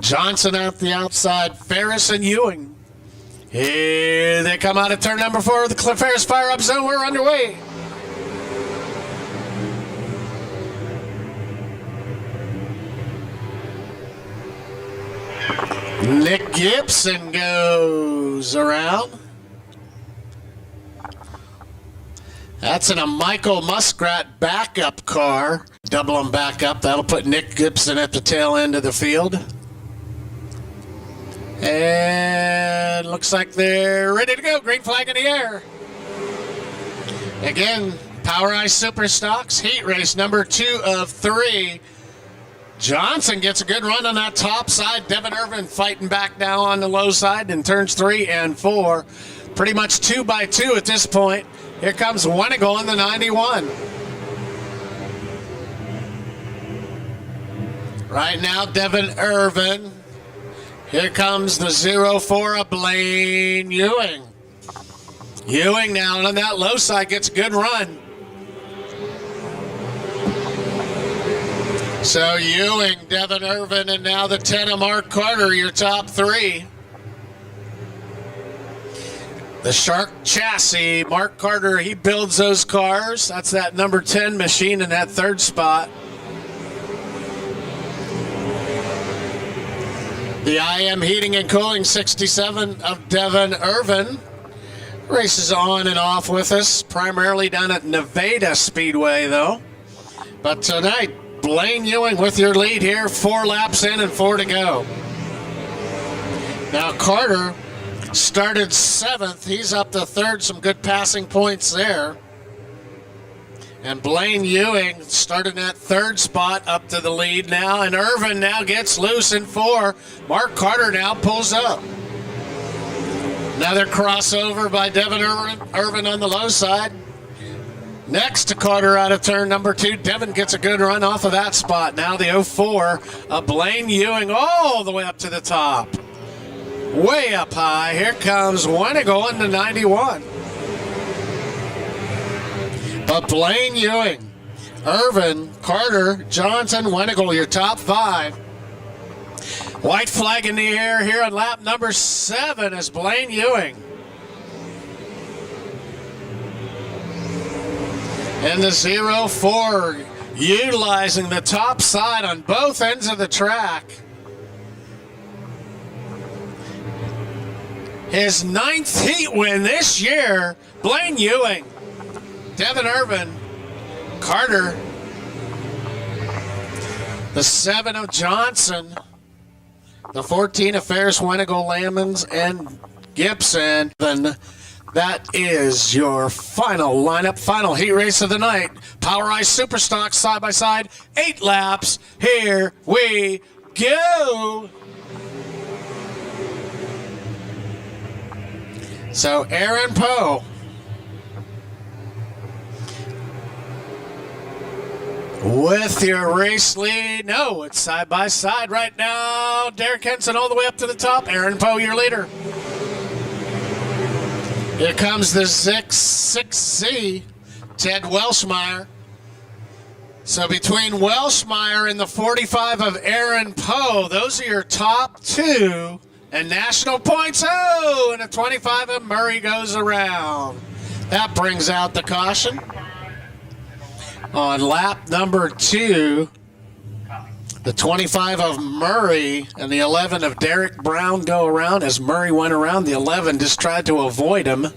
Johnson out the outside, Ferris and Ewing. Here they come out of turn number 4 of the Ferris fire-up zone. We're underway. Nick Gibson goes around. That's in a Michael Muskrat backup car. Double them back up. That'll put Nick Gibson at the tail end of the field. And looks like they're ready to go. Green flag in the air. Again, Power Ice Super Stocks, heat race number 2 of 3. Johnson gets a good run on that top side. Devin Irvin fighting back now on the low side in turns 3 and 4. Pretty much 2 by 2 at this point. Here comes Wenigal in the 91. Right now, Devin Irvin. Here comes the 04 of Blaine Ewing. Ewing now on that low side gets a good run. So Ewing, Devin Irvin, and now the 10 of Mark Carter, your top 3. The Shark chassis, Mark Carter, he builds those cars. That's that number 10 machine in that 3rd spot. The IM Heating and Cooling 67 of Devin Irvin. Races on and off with us, primarily down at Nevada Speedway though. But tonight, Blaine Ewing with your lead here, 4 laps in and 4 to go. Now Carter started 7th, he's up to 3rd, some good passing points there. And Blaine Ewing started in that 3rd spot up to the lead now, and Irvin now gets loose in 4. Mark Carter now pulls up. Another crossover by Devin Irvin on the low side. Next to Carter out of turn number 2. Devin gets a good run off of that spot. Now the 04 of Blaine Ewing all the way up to the top. Way up high. Here comes Wenigal in the 91. But Blaine Ewing, Irvin, Carter, Johnson, Wenigal, your top 5. White flag in the air here on lap number 7 is Blaine Ewing. And the 04 utilizing the top side on both ends of the track. His 9th heat win this year, Blaine Ewing. Devin Irvin, Carter, the 7 of Johnson, the 14 of Ferris, Wenigal, Lamons, and Gibson. Then that is your final lineup, final heat race of the night. Power Ice Super Stocks side by side, 8 laps. Here we go. So Aaron Poe with your race lead. No, it's side by side right now. Derek Henson all the way up to the top. Aaron Poe, your leader. Here comes the 6Z, Ted Welshmeyer. So between Welshmeyer and the 45 of Aaron Poe, those are your top 2. And national points, oh, and a 25 of Murray goes around. That brings out the caution. On lap number 2, the 25 of Murray and the 11 of Derek Brown go around. As Murray went around, the 11 just tried to avoid him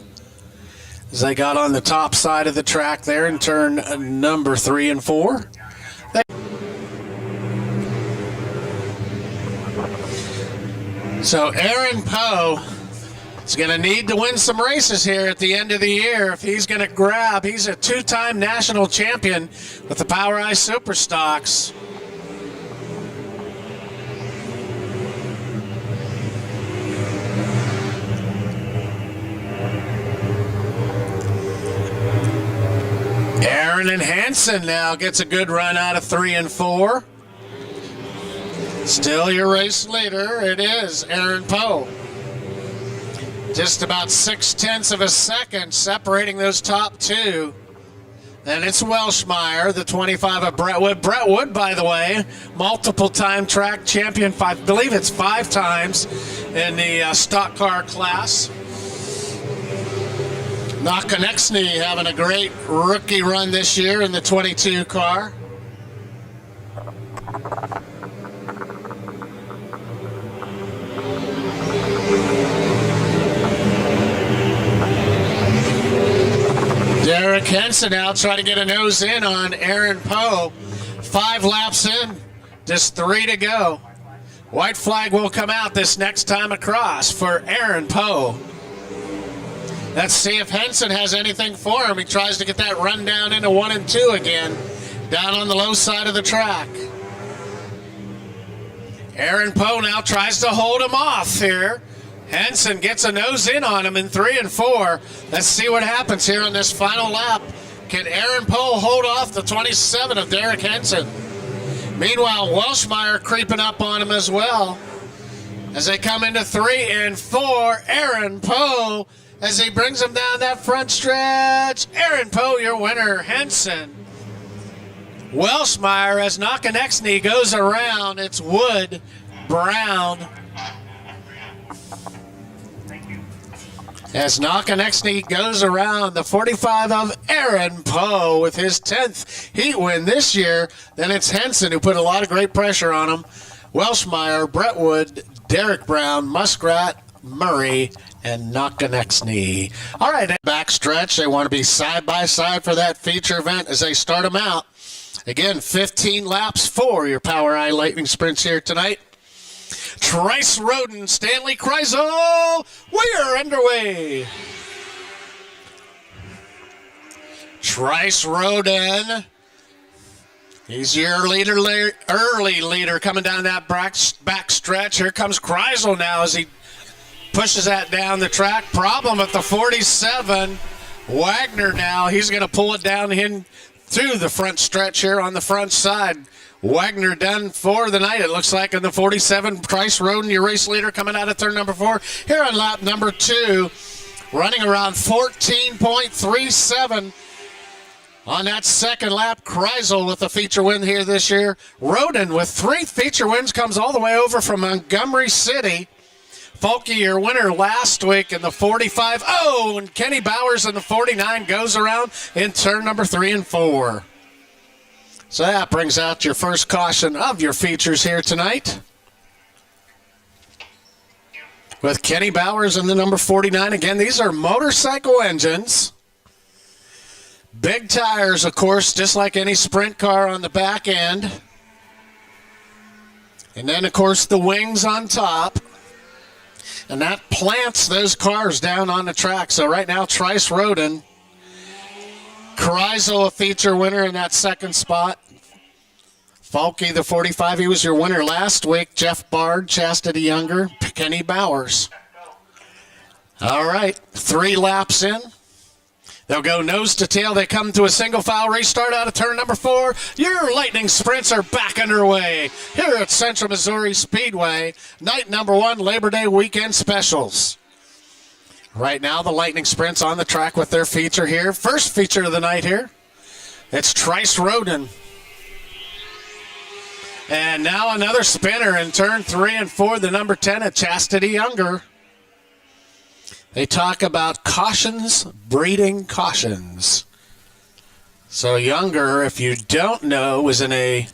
as they got on the top side of the track there in turn number 3 and 4. So Aaron Poe is going to need to win some races here at the end of the year if he's going to grab. He's a 2-time national champion with the Power Ice Super Stocks. Aaron and Hansen now gets a good run out of 3 and 4. Still your race leader, it is Aaron Poe. Just about 0.6 of a second separating those top 2. And it's Welshmeyer, the 25 of Brentwood. Brentwood, by the way, multiple-time track champion. I believe it's 5 times in the stock car class. Nakonechny having a great rookie run this year in the 22 car. Derek Henson now trying to get a nose in on Aaron Poe. 5 laps in, just 3 to go. White flag will come out this next time across for Aaron Poe. Let's see if Henson has anything for him. He tries to get that run down into 1 and 2 again, down on the low side of the track. Aaron Poe now tries to hold him off here. Henson gets a nose in on him in 3 and 4. Let's see what happens here on this final lap. Can Aaron Poe hold off the 27 of Derek Henson? Meanwhile, Welshmeyer creeping up on him as well. As they come into 3 and 4, Aaron Poe, as he brings him down that front stretch. Aaron Poe, your winner. Henson. Welshmeyer, as Nakonechny goes around. It's Wood, Brown. As Nakonechny goes around, the 45 of Aaron Poe with his 10th heat win this year. Then it's Henson who put a lot of great pressure on him. Welshmeyer, Brentwood, Derek Brown, Muskrat, Murray, and Nakonechny. All right, backstretch. They want to be side by side for that feature event as they start them out. Again, 15 laps for your Power Eye Lightning Sprints here tonight. Trice Roden, Stanley Kreisel, we are underway. Trice Roden, he's your early leader coming down that back stretch. Here comes Kreisel now as he pushes that down the track. Problem at the 47. Wagner now, he's going to pull it down in through the front stretch here on the front side. Wagner done for the night, it looks like, in the 47. Trice Roden, your race leader, coming out of turn number 4. Here on lap number 2, running around 14.37 on that second lap. Kreisel with a feature win here this year. Roden with 3 feature wins, comes all the way over from Montgomery City. Folke, your winner last week in the 45. Oh, and Kenny Bowers in the 49 goes around in turn number 3 and 4. So that brings out your first caution of your features here tonight. With Kenny Bowers in the number 49. Again, these are motorcycle engines. Big tires, of course, just like any sprint car on the back end. And then, of course, the wings on top. And that plants those cars down on the track. So right now, Trice Roden, Kreisel, a feature winner in that second spot. Folke, the 45, he was your winner last week. Jeff Bard, Chastity Younger, Kenny Bowers. All right, 3 laps in. They'll go nose to tail. They come to a single file restart out of turn number 4. Your Lightning Sprints are back underway here at Central Missouri Speedway. Night number 1, Labor Day weekend specials. Right now, the Lightning Sprints on the track with their feature here. First feature of the night here. It's Trice Roden. And now another spinner in turn 3 and 4, the number 10 at Chastity Younger. They talk about cautions breeding cautions. So Younger, if you don't know, was in a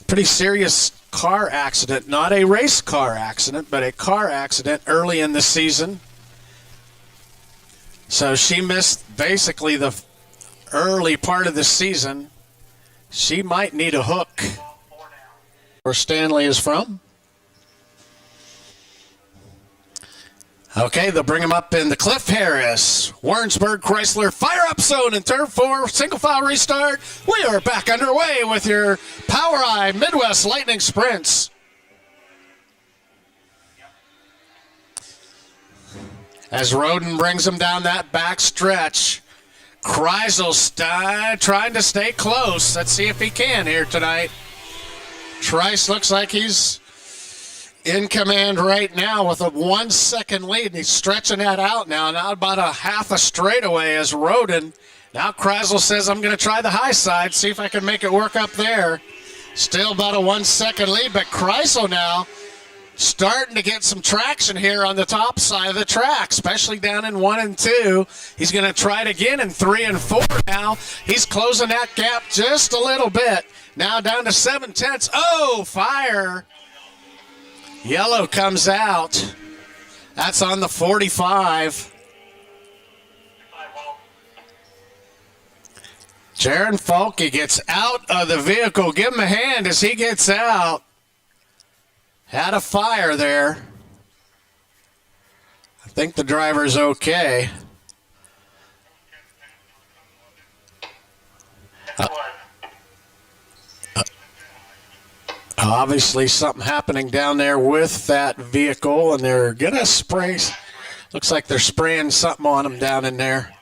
pretty serious car accident. Not a race car accident, but a car accident early in the season. So she missed basically the early part of the season. She might need a hook. Where Stanley is from. Okay, they'll bring him up in the Cliff Harris Warrensburg Chrysler fire up zone in turn 4, single file restart. We are back underway with your Power Eye Midwest Lightning Sprints. As Roden brings him down that back stretch. Kreisel trying to stay close. Let's see if he can here tonight. Trice looks like he's in command right now with a 1-second lead. And he's stretching that out now about a half a straightaway as Roden Now Kreisel says, I'm going to try the high side, see if I can make it work up there. Still about a 1 second lead, but Kreisel now starting to get some traction here on the top side of the track, especially down in 1 and 2. He's going to try it again in 3 and 4 now. He's closing that gap just a little bit. Now down to 7/10. Oh, fire. Yellow comes out. That's on the 45. Jaron Falke gets out of the vehicle. Give him a hand as he gets out. Had a fire there. I think the driver's okay. Obviously something happening down there with that vehicle, and they're going to spray. Looks like they're spraying something on him down in there.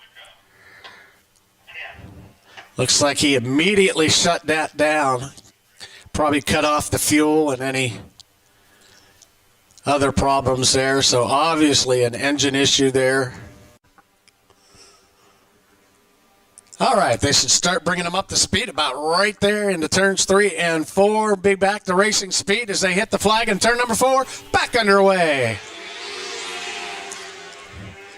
Looks like he immediately shut that down. Probably cut off the fuel and any other problems there. So obviously an engine issue there. All right, they should start bringing them up to speed about right there into turns 3 and 4. Be back to racing speed as they hit the flag in turn number 4. Back underway.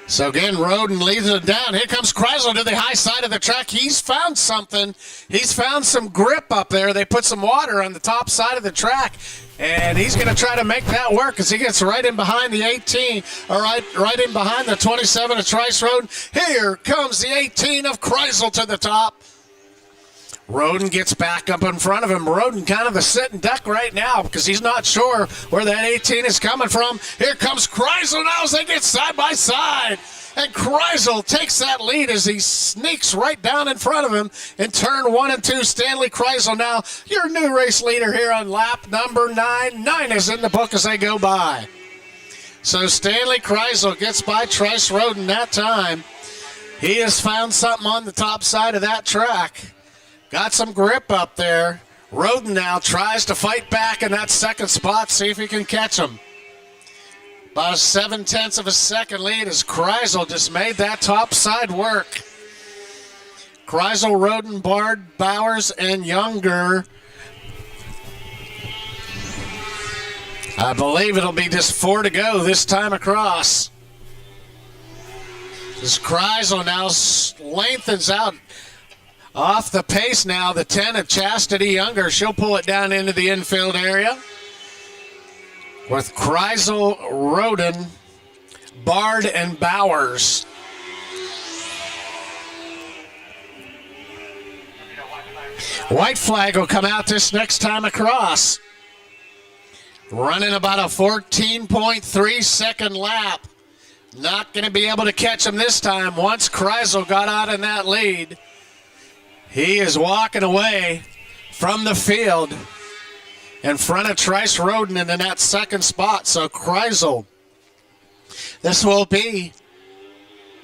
So again, Roden leads it down. Here comes Kreisel to the high side of the track. He's found something. He's found some grip up there. They put some water on the top side of the track, and he's going to try to make that work as he gets right in behind the 18. All right, right in behind the 27 of Trice Roden. Here comes the 18 of Kreisel to the top. Roden gets back up in front of him. Roden kind of a sitting duck right now because he's not sure where that 18 is coming from. Here comes Kreisel now as they get side by side. And Kreisel takes that lead as he sneaks right down in front of him in turn 1 and 2. Stanley Kreisel now, your new race leader here on lap number 9. 9 is in the book as they go by. So Stanley Kreisel gets by Trice Roden that time. He has found something on the top side of that track. Got some grip up there. Roden now tries to fight back in that second spot, see if he can catch him. About a 7/10 of a second lead as Kreisel just made that top side work. Kreisel, Roden, Bard, Bowers, and Younger. I believe it'll be just 4 to go this time across. As Kreisel now lengthens out off the pace now, the 10 of Chastity Younger. She'll pull it down into the infield area. With Kreisel, Roden, Bard, and Bowers. White flag will come out this next time across. Running about a 14.3 second lap. Not going to be able to catch him this time. Once Kreisel got out in that lead, he is walking away from the field in front of Trice Roden in that second spot. So Kreisel, this will be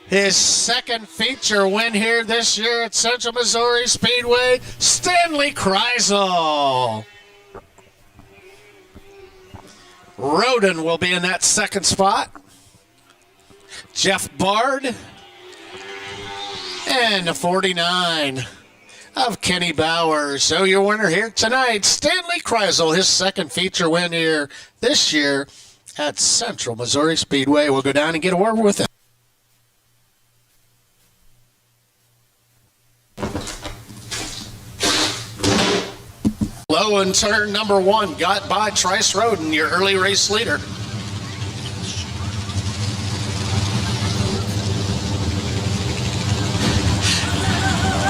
his second feature win here this year at Central Missouri Speedway. Stanley Kreisel. Roden will be in that second spot. Jeff Bard. And the 49 of Kenny Bowers. So your winner here tonight, Stanley Kreisel, his second feature win here this year at Central Missouri Speedway. We'll go down and get a word with him. Low in turn number 1, got by Trice Roden, your early race leader.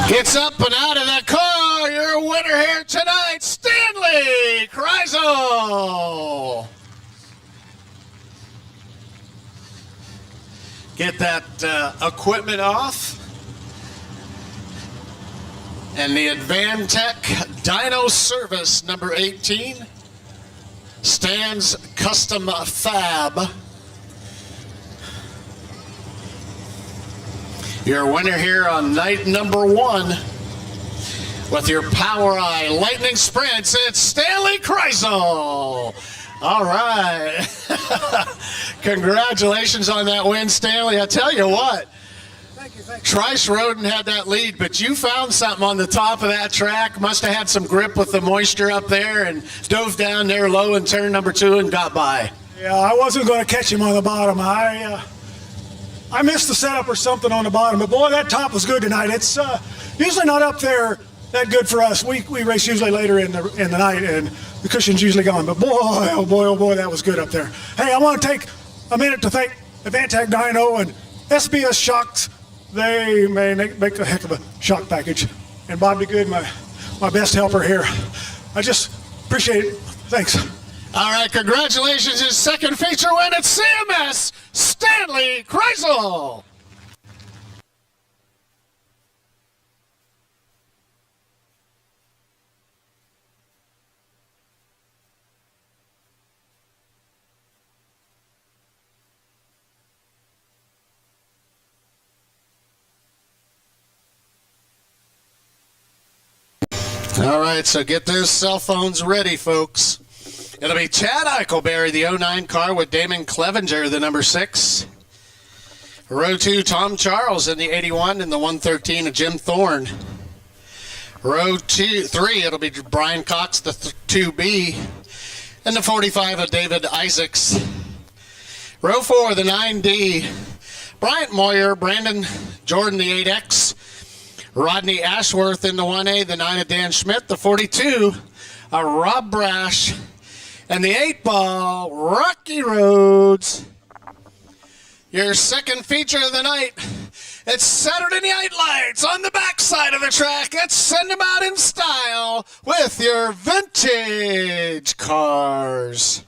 Gets up and out of the car. Your winner here tonight, Stanley Kreisel. Get that equipment off. And the Advantech Dyno Service number 18 stands custom fab. Your winner here on night number 1 with your Power Eye Lightning Sprints, it's Stanley Kreisel. All right. Congratulations on that win, Stanley. I tell you what, Thank you. Trice Roden had that lead, but you found something on the top of that track. Must have had some grip with the moisture up there and dove down there low in turn number 2 and got by. Yeah, I wasn't going to catch him on the bottom. I missed the setup or something on the bottom, but boy, that top was good tonight. It's usually not up there that good for us. We race usually later in the night, and the cushion's usually gone. But boy, oh boy, oh boy, that was good up there. Hey, I want to take a minute to thank Advantech Dyno and SBS Shocks. They may make a heck of a shock package. And Bobby Good, my best helper here. I just appreciate it. Thanks. All right, congratulations. His second feature win at CMS, Stanley Kreisel. All right, so get those cell phones ready, folks. It'll be Chad Eichelberry, the 09 car, with Damon Clevenger, the number 6. Row 2, Tom Charles in the 81 and the 113 of Jim Thorne. Row 3, it'll be Brian Cox, the 2B, and the 45 of David Isaacs. Row 4, the 9D, Bryant Moyer, Brandon Jordan, the 8X, Rodney Ashworth in the 1A, the 9 of Dan Schmidt, the 42 of Rob Brash, and the 8-ball, Rocky Rhodes. Your second feature of the night. It's Saturday Night Lights on the backside of the track. Let's send them out in style with your vintage cars.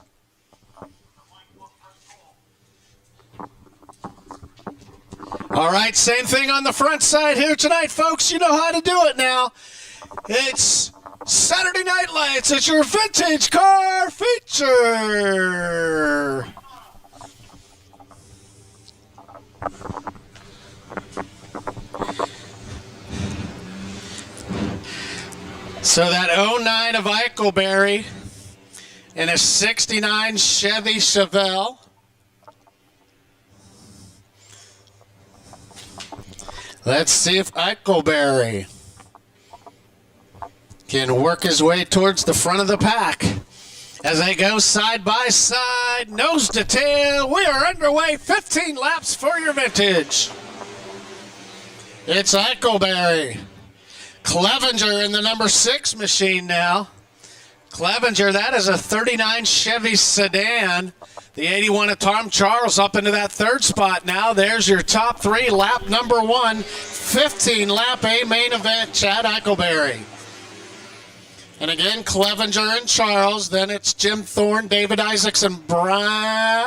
All right, same thing on the front side here tonight, folks. You know how to do it now. It's Saturday Night Lights. It's your vintage car feature. So that 09 of Eichelberry and a 69 Chevy Chevelle. Let's see if Eichelberry can work his way towards the front of the pack. As they go side by side, nose to tail, we are underway. 15 laps for your vintage. It's Eichelberry. Clevenger in the number 6 machine now. Clevenger, that is a 39 Chevy sedan. The 81 of Tom Charles up into that third spot now. There's your top 3, lap number 1, 15 lap A main event, Chad Eichelberry. And again, Clevenger and Charles. Then it's Jim Thorne, David Isaacs, and Brian.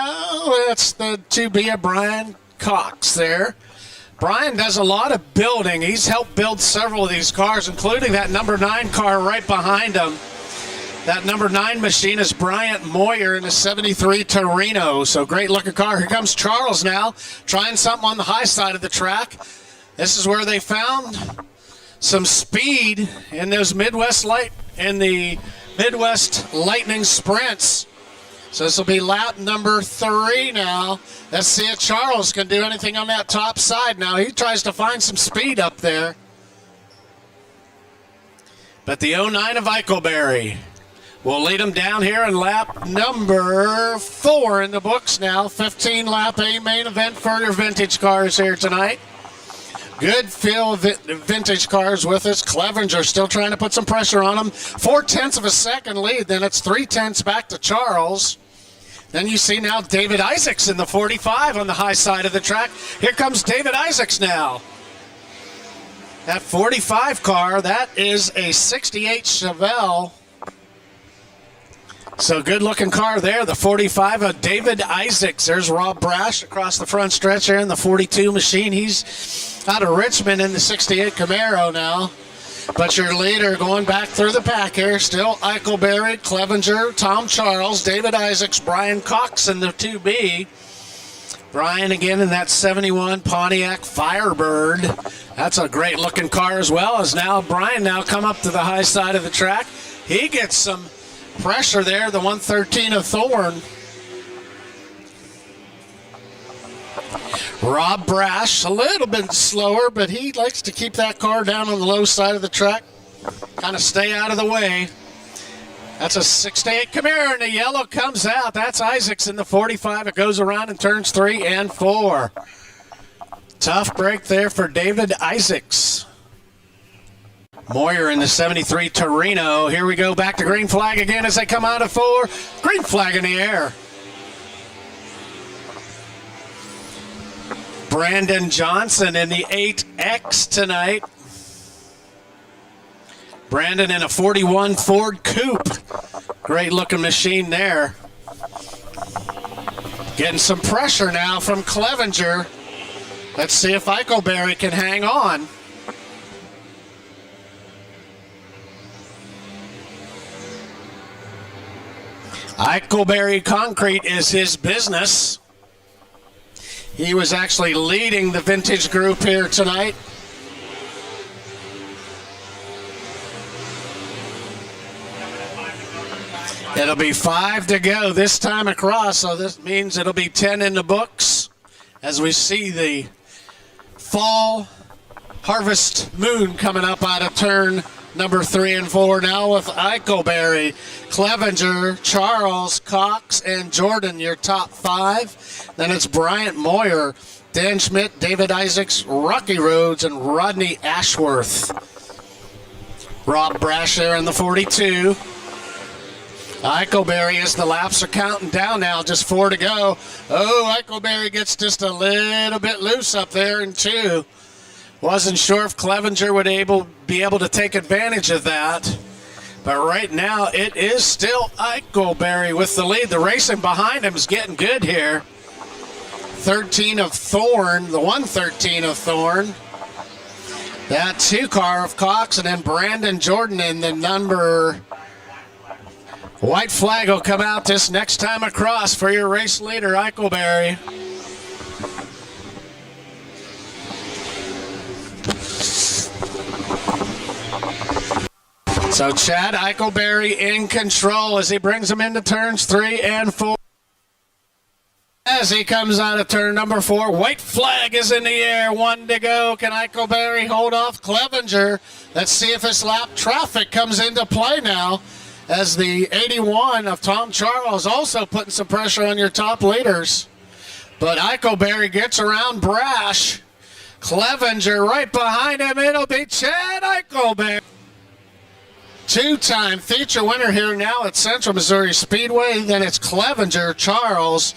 That's the 2B of Brian Cox there. Brian does a lot of building. He's helped build several of these cars, including that number 9 car right behind him. That number 9 machine is Bryant Moyer in a 73 Torino. So great looking car. Here comes Charles now, trying something on the high side of the track. This is where they found some speed in those Midwest Lightning sprints. So this will be lap number 3 now. Let's see if Charles can do anything on that top side now. He tries to find some speed up there. But the 09 of Eichelberry will lead him down here in lap number 4 in the books now. 15 lap A main event for your vintage cars here tonight. Good fill of vintage cars with us. Clevenger still trying to put some pressure on him. 0.4 of a second lead. Then it's 0.3 back to Charles. Then you see now David Isaacs in the 45 on the high side of the track. Here comes David Isaacs now. That 45 car, that is a 68 Chevelle. So good looking car there, the 45 of David Isaacs. There's Rob Brash across the front stretch there in the 42 machine. He's out of Richmond in the 68 Camaro now. But your leader going back through the pack here, still Eichelberry, Clevenger, Tom Charles, David Isaacs, Brian Cox in the 2B. Brian again in that 71 Pontiac Firebird. That's a great looking car as well. As now Brian now come up to the high side of the track. He gets some pressure there, the 113 of Thorne. Rob Brash, a little bit slower, but he likes to keep that car down on the low side of the track. Kind of stay out of the way. That's a 6-8 Camaro, and the yellow comes out. That's Isaacs in the 45. It goes around in turns 3 and 4. Tough break there for David Isaacs. Moyer in the 73 Torino. Here we go, back to green flag again as they come out of 4. Green flag in the air. Brandon Johnson in the 8X tonight. Brandon in a 41 Ford Coupe. Great looking machine there. Getting some pressure now from Clevenger. Let's see if Eichelberry can hang on. Eichelberry Concrete is his business. He was actually leading the vintage group here tonight. It'll be 5 to go this time across, so this means it'll be 10 in the books as we see the fall harvest moon coming up out of turn number 3 and 4 now with Eichelberry, Clevenger, Charles, Cox, and Jordan, your top 5. Then it's Bryant Moyer, Dan Schmidt, David Isaacs, Rocky Rhodes, and Rodney Ashworth. Rob Brash there in the 42. Eichelberry, as the laps are counting down now, just 4 to go. Oh, Eichelberry gets just a little bit loose up there in 2. Wasn't sure if Clevenger would be able to take advantage of that. But right now, it is still Eichelberry with the lead. The racing behind him is getting good here. 13 of Thorne, the 113 of Thorne. That 2 car of Cox, and then Brandon Jordan in the number. White flag will come out this next time across for your race leader, Eichelberry. So Chad Eichelberry in control as he brings him into turns 3 and 4. As he comes out of turn number 4, white flag is in the air, 1 to go. Can Eichelberry hold off Clevenger? Let's see if this lap traffic comes into play now, as the 81 of Tom Charles also putting some pressure on your top leaders. But Eichelberry gets around Brash. Clevenger right behind him. It'll be Chad Eichelberry. 2-time feature winner here now at Central Missouri Speedway. Then it's Clevenger, Charles,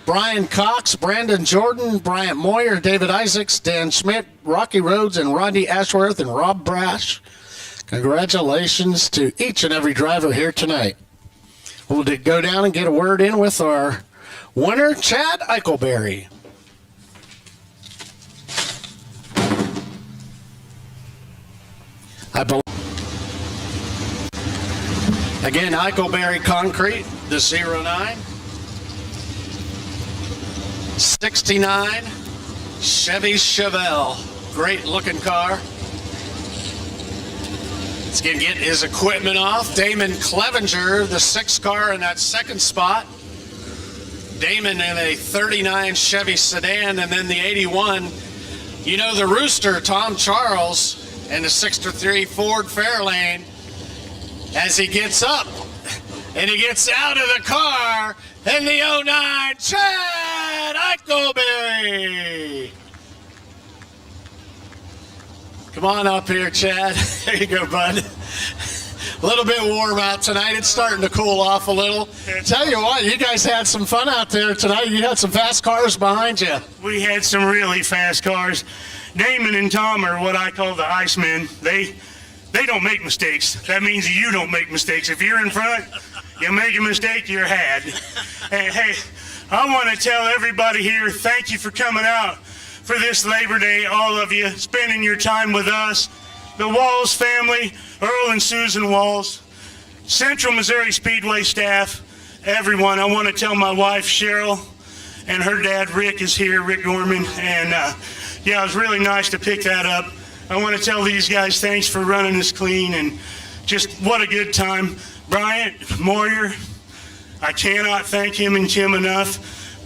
Brian Cox, Brandon Jordan, Bryant Moyer, David Isaacs, Dan Schmidt, Rocky Rhodes, and Rodney Ashworth, and Rob Brash. Congratulations to each and every driver here tonight. We'll go down and get a word in with our winner, Chad Eichelberry. Again, Eichelberry Concrete, the 09. 69 Chevy Chevelle. Great looking car. He's going to get his equipment off. Damon Clevenger, the 6 car in that second spot. Damon in a 39 Chevy sedan, and then the 81. You know the Rooster, Tom Charles, and the 63 Ford Fairlane. As he gets up and he gets out of the car, and the 09 Chad Eichelberry. Come on up here, Chad. There you go, bud. A little bit warm out tonight. It's starting to cool off a little. Tell you what, you guys had some fun out there tonight. You had some fast cars behind you. We had some really fast cars. Damon and Tom are what I call the Icemen. They don't make mistakes. That means you don't make mistakes. If you're in front, you make a mistake, you're had. And hey, I want to tell everybody here, thank you for coming out for this Labor Day, all of you, spending your time with us. The Walls family, Earl and Susan Walls, Central Missouri Speedway staff, everyone. I want to tell my wife, Cheryl, and her dad, Rick, is here, Rick Gorman. And yeah, it was really nice to pick that up. I want to tell these guys thanks for running this clean, and just what a good time. Bryant Moyer, I cannot thank him and Tim enough.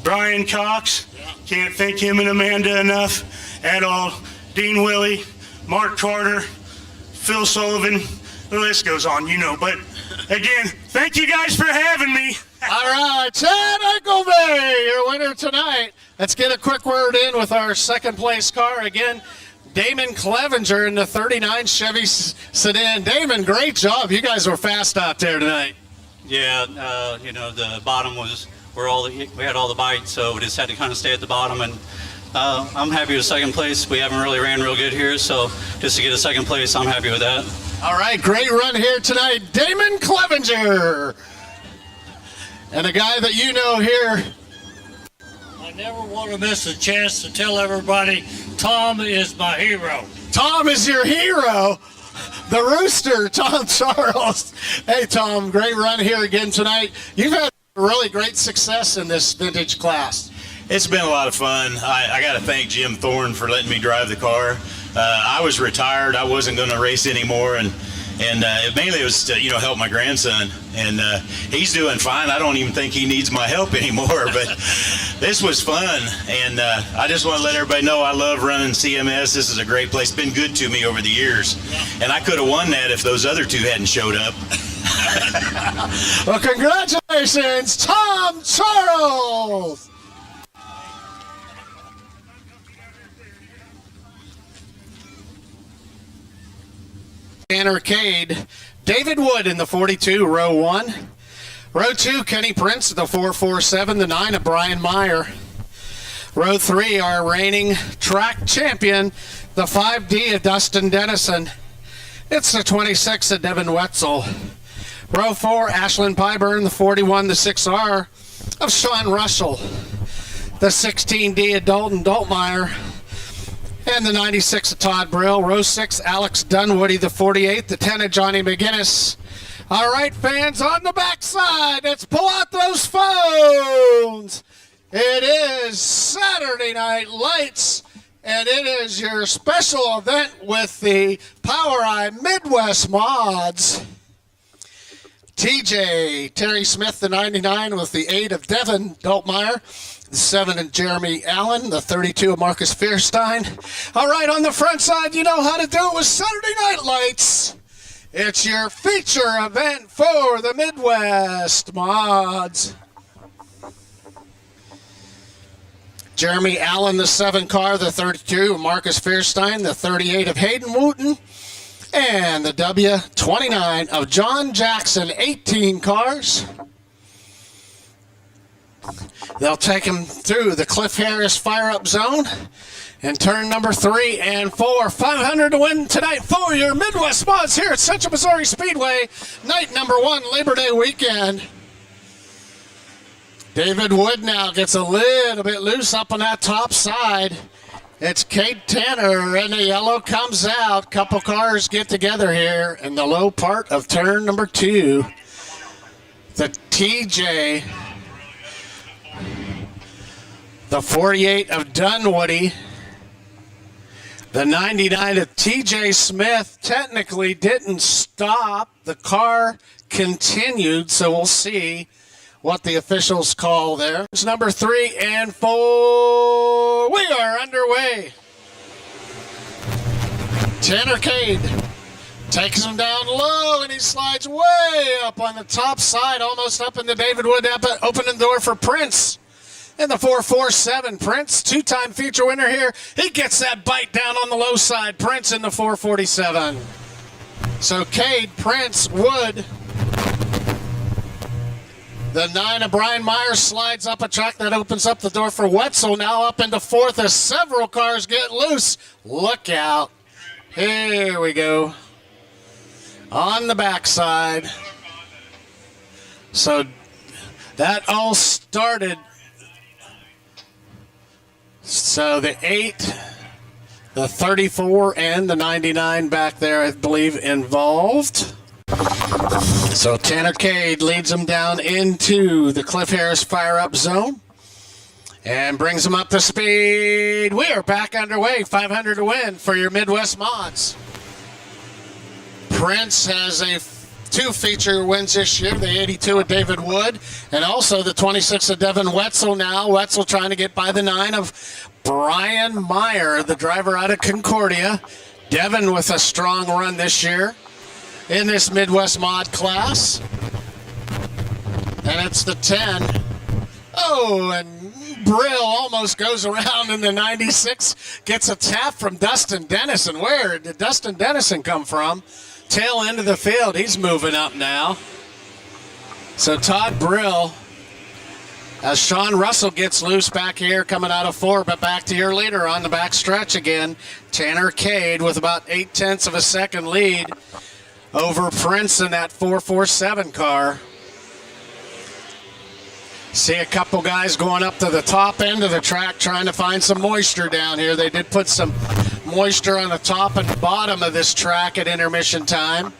Brian Cox, can't thank him and Amanda enough at all. Dean Willie, Mark Carter, Phil Sullivan, the list goes on, you know. But again, thank you guys for having me. All right, Chad Eckelby, your winner tonight. Let's get a quick word in with our second place car again. Damon Clevenger in the 39 Chevy sedan. Damon, great job. You guys were fast out there tonight. Yeah, you know, the bottom was where we had all the bites, so we just had to kind of stay at the bottom. And I'm happy with second place. We haven't really ran real good here, so just to get a second place, I'm happy with that. All right, great run here tonight, Damon Clevenger. And a guy that you know here. I never want to miss a chance to tell everybody Tom is my hero. Tom is your hero. The Rooster, Tom Charles. Hey, Tom, great run here again tonight. You've had really great success in this vintage class. It's been a lot of fun. I got to thank Jim Thorne for letting me drive the car. I was retired. I wasn't going to race anymore, and mainly it was to help my grandson. And he's doing fine. I don't even think he needs my help anymore. But this was fun, and I just want to let everybody know I love running CMS. This is a great place. It's been good to me over the years, and I could have won that if those other two hadn't showed up. Well, congratulations, Tom Charles. Arcade, David Wood in the 42, row 1. Row 2, Kenny Prince, the 447, the 9 of Brian Meyer. Row 3, our reigning track champion, the 5D of Dustin Dennison. It's the 26 of Devin Wetzel. Row 4, Ashlyn Pyburn, the 41, the 6R of Sean Russell. The 16D of Dalton Daltmeyer. And the 96 of Todd Brill. Row 6, Alex Dunwoody, the 48, the 10 of Johnny McGinnis. All right, fans, on the backside, let's pull out those phones. It is Saturday Night Lights, and it is your special event with the Power Eye Midwest Mods. TJ, Terry Smith, the 99 with the 8 of Devin Daltmeyer. The 7 of Jeremy Allen, the 32 of Marcus Fierstein. All right, on the front side, you know how to do it with Saturday Night Lights. It's your feature event for the Midwest Mods. Jeremy Allen, the 7 car, the 32 of Marcus Fierstein, the 38 of Hayden Wooten, and the W29 of John Jackson, 18 cars. They'll take him through the Cliff Harris fire-up zone and turn number 3 and 4. 500 to win tonight for your Midwest Mods here at Central Missouri Speedway. Night number 1, Labor Day weekend. David Wood now gets a little bit loose up on that top side. It's Kate Tanner, and the yellow comes out. Couple cars get together here in the low part of turn number 2. The TJ... The 48 of Dunwoody, the 99 of TJ Smith technically didn't stop. The car continued, so we'll see what the officials call there. It's number 3 and 4. We are underway. Tanner Cade takes him down low, and he slides way up on the top side, almost up into David Wood, opening the door for Prince. And the 447, Prince, 2-time feature winner here. He gets that bite down on the low side. Prince in the 447. So Cade, Prince, Wood. The 9 of Brian Myers slides up a track that opens up the door for Wetzel. Now up into 4th as several cars get loose. Look out. Here we go. On the backside. So that all started. So the 8, the 34, and the 99 back there, I believe, involved. So Tanner Cade leads them down into the Cliff Harris fire-up zone and brings them up to speed. We are back underway. 500 to win for your Midwest Mods. Prince has a two feature wins this year, the 82 of David Wood, and also the 26 of Devin Wetzel now. Wetzel trying to get by the 9 of Brian Meyer, the driver out of Concordia. Devin with a strong run this year in this Midwest Mod class. And it's the 10. Oh, and Brill almost goes around in the 96. Gets a tap from Dustin Dennison. Where did Dustin Dennison come from? Tail end of the field. He's moving up now. So Todd Brill, as Sean Russell gets loose back here coming out of 4, but back to your leader on the back stretch again. Tanner Cade with about 0.8 of a second lead over Prince in that 447 car. See a couple guys going up to the top end of the track trying to find some moisture down here. They did put some moisture on the top and bottom of this track at intermission time.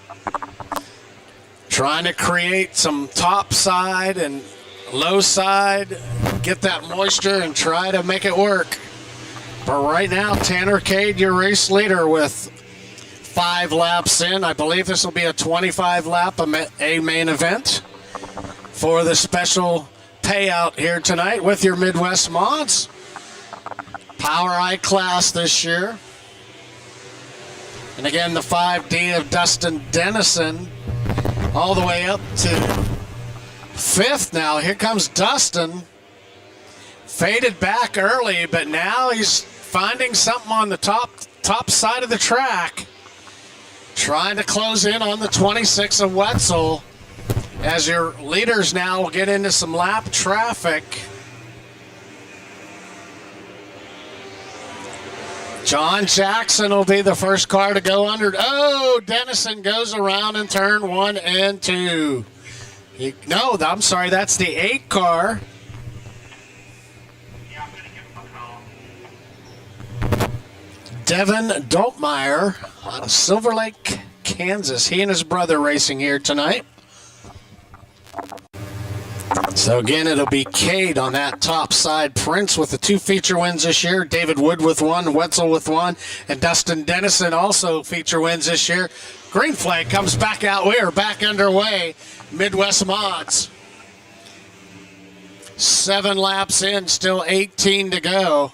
Trying to create some top side and low side, get that moisture and try to make it work. But right now, Tanner Cade, your race leader with 5 laps in. I believe this will be a 25 lap a main event for the special payout here tonight with your Midwest Mods. Power I class this year. And again, the 5D of Dustin Dennison all the way up to 5th now. Here comes Dustin. Faded back early, but now he's finding something on the top side of the track. Trying to close in on the 26 of Wetzel. As your leaders now will get into some lap traffic. John Jackson will be the first car to go under. Oh, Dennison goes around in turn 1 and 2. No, I'm sorry, that's the 8 car. Devin Doltmeyer out of Silver Lake, Kansas. He and his brother racing here tonight. So again, it'll be Cade on that top side. Prince with the 2 feature wins this year. David Wood with 1, Wetzel with 1, and Dustin Dennison also feature wins this year. Green flag comes back out. We are back underway. Midwest Mods. 7 laps in, still 18 to go.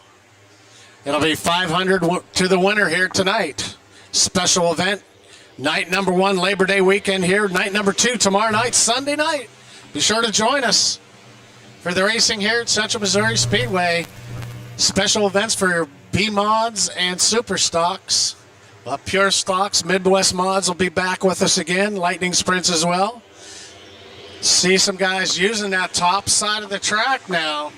It'll be 500 to the winner here tonight. Special event. Night number 1, Labor Day weekend here. Night number 2, tomorrow night, Sunday night. Be sure to join us for the racing here at Central Missouri Speedway. Special events for your B-Mods and Super Stocks. Pure Stocks, Midwest Mods will be back with us again. Lightning Sprints as well. See some guys using that top side of the track now.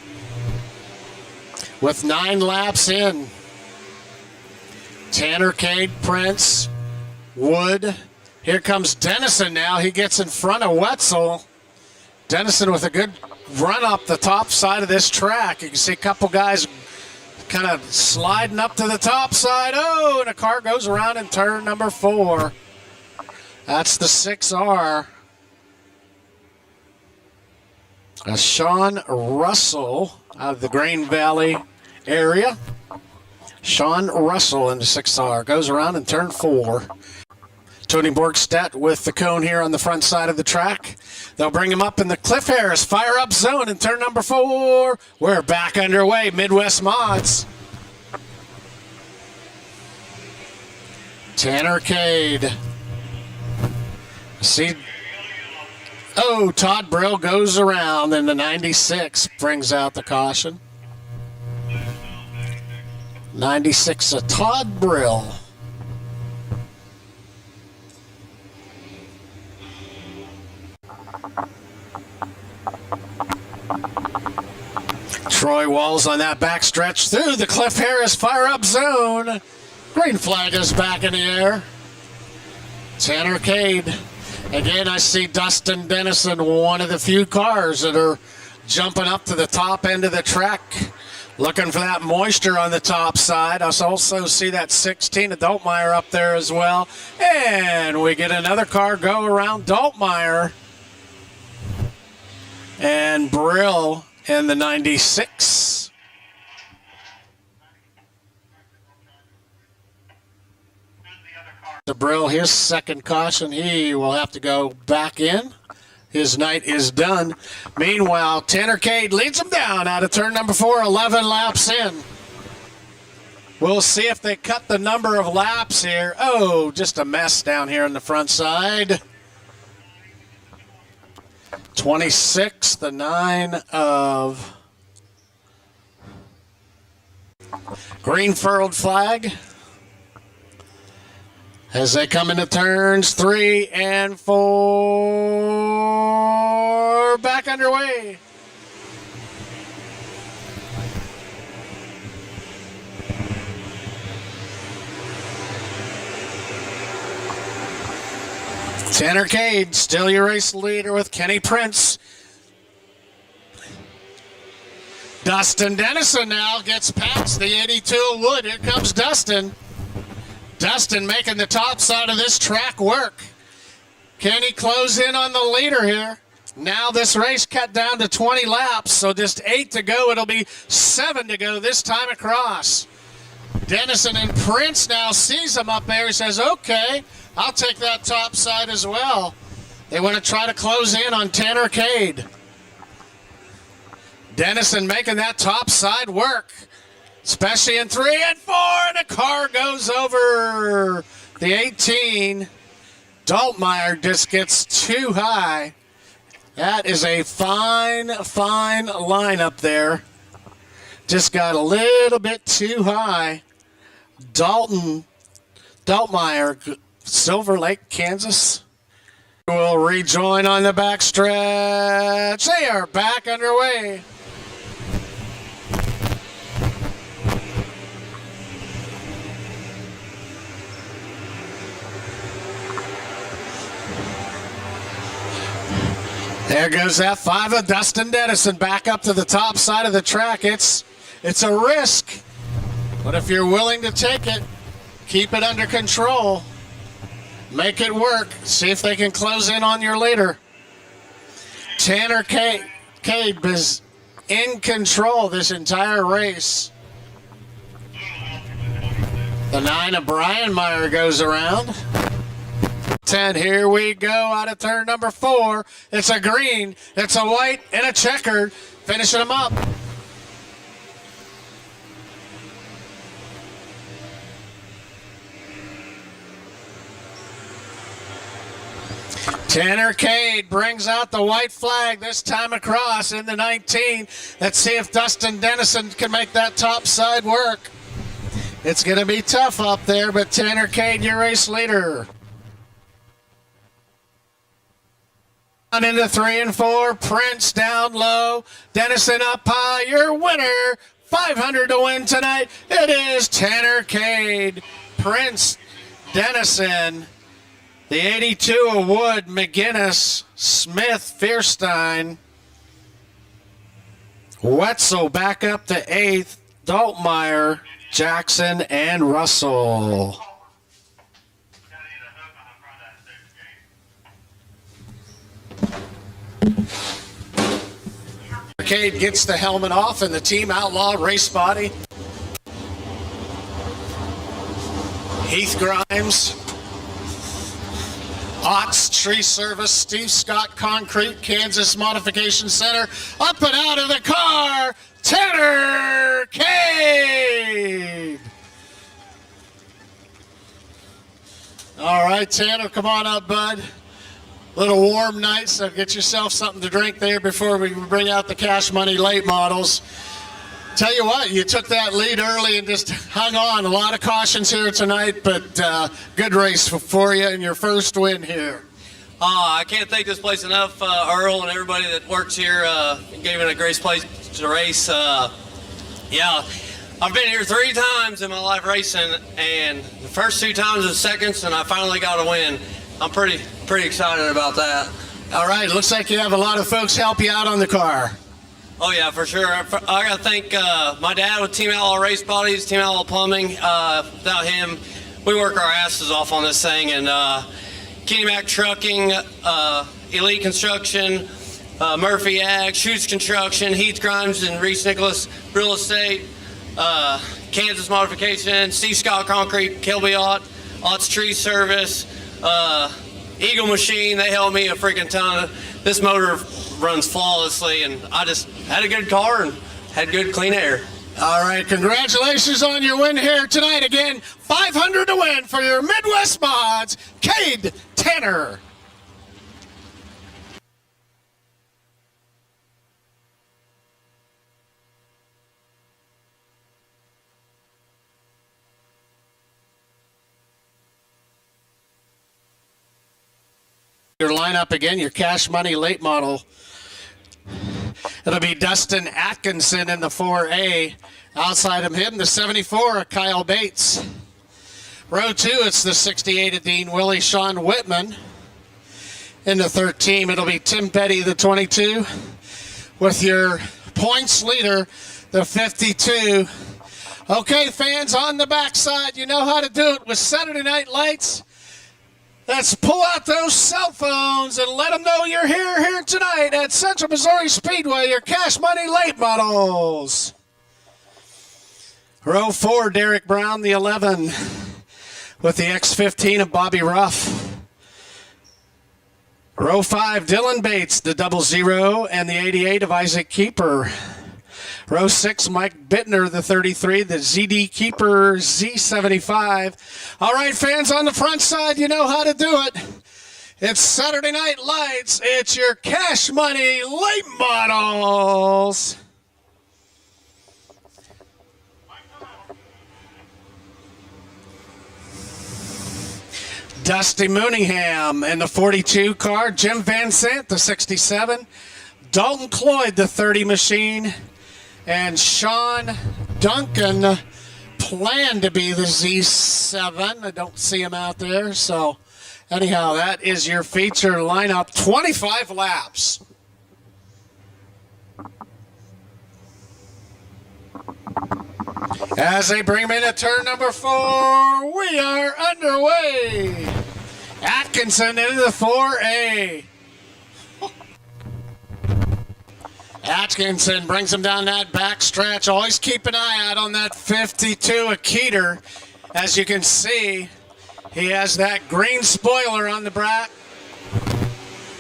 With 9 laps in. Tanner Cade, Prince, Wood. Here comes Dennison now. He gets in front of Wetzel. Dennison with a good run up the top side of this track. You can see a couple guys kind of sliding up to the top side. Oh, and a car goes around in turn number 4. That's the 6R. Sean Russell out of the Green Valley area. Sean Russell in the 6R goes around in turn 4. Tony Borgstedt with the cone here on the front side of the track. They'll bring him up in the Cliff Harris fire-up zone in turn number 4. We're back underway, Midwest Mods. Tanner Cade. See, oh, Todd Brill goes around in the 96, brings out the caution. 96 of Todd Brill. Troy Walls on that backstretch through the Cliff Harris fire-up zone. Green flag is back in the air. Tanner Cade. Again, I see Dustin Dennison, one of the few cars that are jumping up to the top end of the track, looking for that moisture on the top side. I also see that 16 of Doltmeyer up there as well. And we get another car go around Doltmeyer. And Brill in the 96. Brill, his second caution, he will have to go back in. His night is done. Meanwhile, Tanner Cade leads him down out of turn number 4, 11 laps in. We'll see if they cut the number of laps here. Oh, just a mess down here on the front side. 26, the 9 of green furled flag. As they come into turns 3 and 4, back underway. Tanner Cade, still your race leader with Kenny Prince. Dustin Dennison now gets past the 82 of Wood. Here comes Dustin. Dustin making the top side of this track work. Can he close in on the leader here? Now this race cut down to 20 laps, so just 8 to go. It'll be 7 to go this time across. Dennison and Prince now sees him up there. He says, okay, I'll take that top side as well. They want to try to close in on Tanner Cade. Dennison making that top side work. Especially in 3 and 4, and the car goes over the 18. Daltmeyer just gets too high. That is a fine, fine line up there. Just got a little bit too high. Daltmeyer, Silver Lake, Kansas, will rejoin on the backstretch. They are back underway. There goes that 5 of Dustin Dennison back up to the top side of the track. It's a risk, but if you're willing to take it, keep it under control. Make it work. See if they can close in on your leader. Tanner Cade is in control this entire race. The 9 of Brian Meyer goes around. 10, here we go out of turn number 4. It's a green, it's a white, and a checkered. Finishing them up. Tanner Cade brings out the white flag this time across in the 19. Let's see if Dustin Dennison can make that top side work. It's going to be tough up there, but Tanner Cade, your race leader. On into 3 and 4, Prince down low, Dennison up high, your winner, 500 to win tonight. It is Tanner Cade, Prince, Dennison, the 82 of Wood, McGinnis, Smith, Fierstein, Wetzel back up to 8th, Daltmeyer, Jackson, and Russell. Cade gets the helmet off and the Team Outlaw race body. Heath Grimes, Ott's Tree Service, Steve Scott Concrete, Kansas Modification Center. Up and out of the car, Tanner Cade. All right, Tanner, come on up, bud. Little warm night, so get yourself something to drink there before we bring out the cash money late models. Tell you what, you took that lead early and just hung on. A lot of cautions here tonight, but good race for you and your first win here. I can't thank this place enough, Earl and everybody that works here and gave it a great place to race. Yeah, I've been here 3 times in my life racing, and the first 2 times was seconds, and I finally got a win. I'm pretty excited about that. All right, looks like you have a lot of folks help you out on the car. Oh yeah, for sure. I got to thank my dad with Team Outlaw Race Bodies, Team Outlaw Plumbing. Without him, we work our asses off on this thing. And Kenny Mac Trucking, Elite Construction, Murphy Ag, Shoots Construction, Heath Grimes and Reese Nicholas Real Estate, Kansas Modification, Steve Scott Concrete, Kelby Ott, lots of tree service. Eagle Machine, they helped me a freaking ton. This motor runs flawlessly, and I just had a good car and had good clean air. All right, congratulations on your win here tonight. Again, $500 to win for your Midwest Mods, Cade Tanner. Your lineup again, your cash money late model. It'll be Dustin Atkinson in the 4A. Outside of him, the 74 of Kyle Bates. Row 2, it's the 68 of Dean Willie, Sean Whitman. In the 13, it'll be Tim Petty, the 22. With your points leader, the 52. Okay, fans, on the backside, you know how to do it with Saturday Night Lights. Let's pull out those cell phones and let them know you're here tonight at Central Missouri Speedway, your cash money late models. Row 4, Derek Brown, the 11, with the X15 of Bobby Ruff. Row 5, Dylan Bates, the 00, and the 88 of Isaac Keeper. Row 6, Mike Bittner, the 33, the ZD Keeper Z75. All right, fans, on the front side, you know how to do it. It's Saturday Night Lights. It's your cash money late models. Dusty Mooneyham in the 42 car. Jim Van Sant, the 67. Dalton Cloyd, the 30 machine. And Sean Duncan planned to be the Z7. I don't see him out there. So anyhow, that is your feature lineup. 25 laps. As they bring him in at turn number 4, we are underway. Atkinson into the 4A. Atkinson brings him down that back stretch. Always keep an eye out on that 52 of Keeter. As you can see, he has that green spoiler on the back,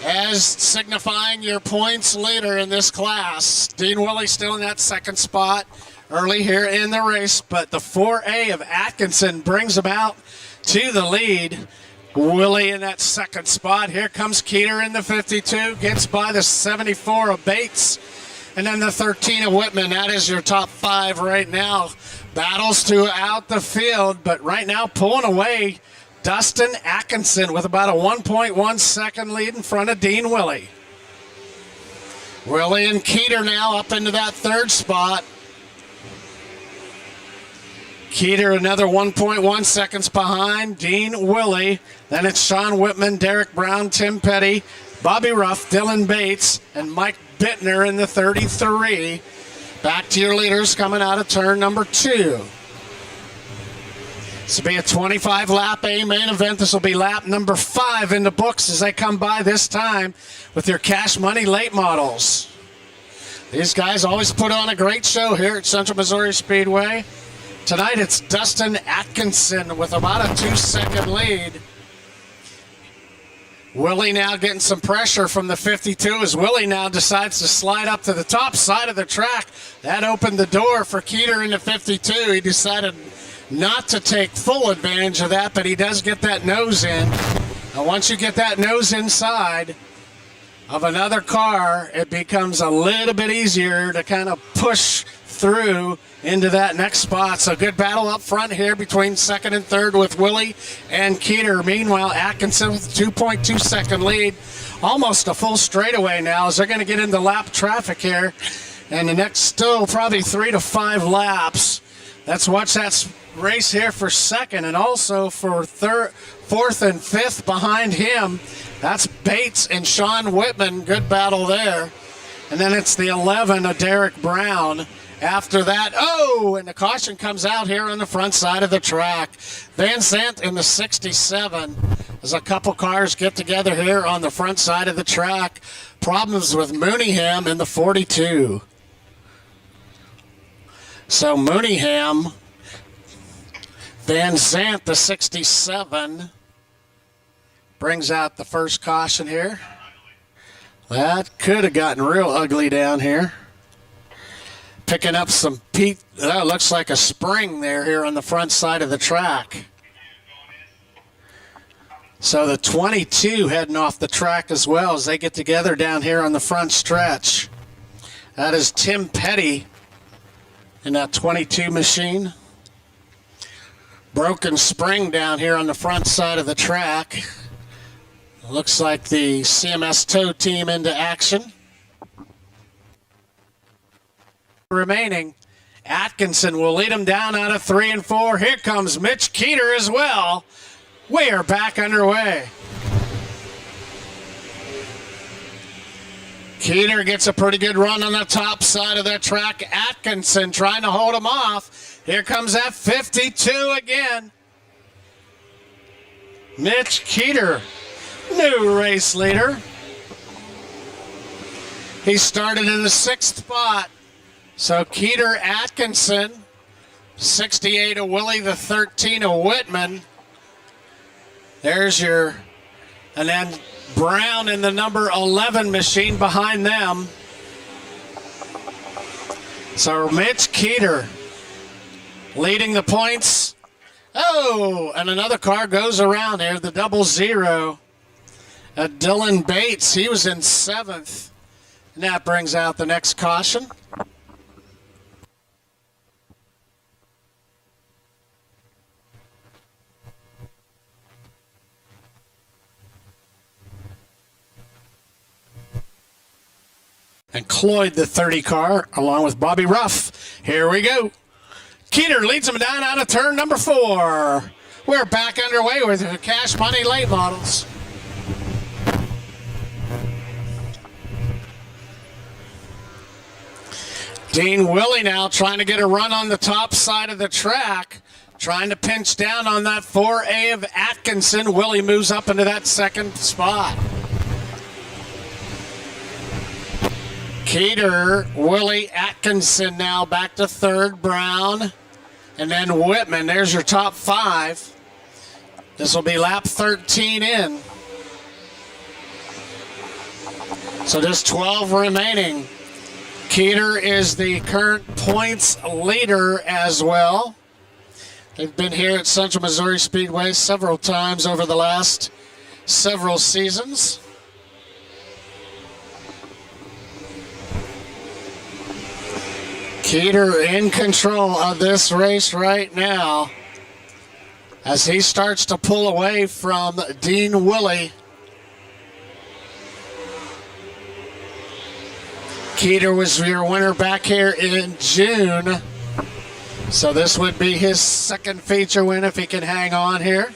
as signifying your points leader in this class. Dean Willie still in that second spot early here in the race, but the 4A of Atkinson brings him out to the lead. Willie in that second spot. Here comes Keeter in the 52, gets by the 74 of Bates, and then the 13 of Whitman. That is your top 5 right now. Battles throughout the field, but right now pulling away Dustin Atkinson with about a 1.1 second lead in front of Dean Willie. Willie and Keeter now up into that third spot. Keeter another 1.1 seconds behind Dean Willie. Then it's Sean Whitman, Derek Brown, Tim Petty, Bobby Ruff, Dylan Bates, and Mike Bittner in the 33. Back to your leaders coming out of turn number 2. This will be a 25 lap A main event. This will be lap number 5 in the books as they come by this time with their cash money late models. These guys always put on a great show here at Central Missouri Speedway. Tonight it's Dustin Atkinson with about a 2-second lead. Willie now getting some pressure from the 52 as Willie now decides to slide up to the top side of the track. That opened the door for Keeter in the 52. He decided not to take full advantage of that, but he does get that nose in. Now once you get that nose inside of another car, it becomes a little bit easier to kind of push through into that next spot. So good battle up front here between second and third with Willie and Keeter. Meanwhile, Atkinson with a 2.2 second lead. Almost a full straightaway now as they're going to get into lap traffic here. And the next still probably 3 to 5 laps. Let's watch that race here for second and also for third, fourth and fifth behind him. That's Bates and Sean Whitman. Good battle there. And then it's the 11 of Derek Brown. After that, and the caution comes out here on the front side of the track. Van Sant in the 67 as a couple cars get together here on the front side of the track. Problems with Mooneyham in the 42. So Mooneyham Van Zant, the 67, brings out the first caution here. That could have gotten real ugly down here. Picking up some peat. That looks like a spring there here on the front side of the track. So the 22 heading off the track as well as they get together down here on the front stretch. That is Tim Petty in that 22 machine. Broken spring down here on the front side of the track. Looks like the CMS tow team into action. Remaining, Atkinson will lead them down out of 3 and 4. Here comes Mitch Keeter as well. We are back underway. Keeter gets a pretty good run on the top side of that track. Atkinson trying to hold him off. Here comes that 52 again. Mitch Keeter, new race leader. He started in the 6th spot. So Keeter, Atkinson, 68 of Willie, the 13 of Whitman. There's your, and then Brown in the number 11 machine behind them. So Mitch Keeter leading the points. Oh, and another car goes around there, the 00. Dylan Bates, he was in 7th. And that brings out the next caution. And Cloyd, the 30 car, along with Bobby Ruff. Here we go. Keeter leads them down out of turn number 4. We're back underway with the Cash Money late models. Dean Willie now trying to get a run on the top side of the track. Trying to pinch down on that 4A of Atkinson. Willie moves up into that 2nd spot. Keeter, Willie, Atkinson now back to 3rd, Brown, and then Whitman. There's your top 5. This will be lap 13 in. So there's 12 remaining. Keeter is the current points leader as well. They've been here at Central Missouri Speedway several times over the last several seasons. Keeter in control of this race right now as he starts to pull away from Dean Willie. Keeter was your winner back here in June. So this would be his 2nd feature win if he can hang on here.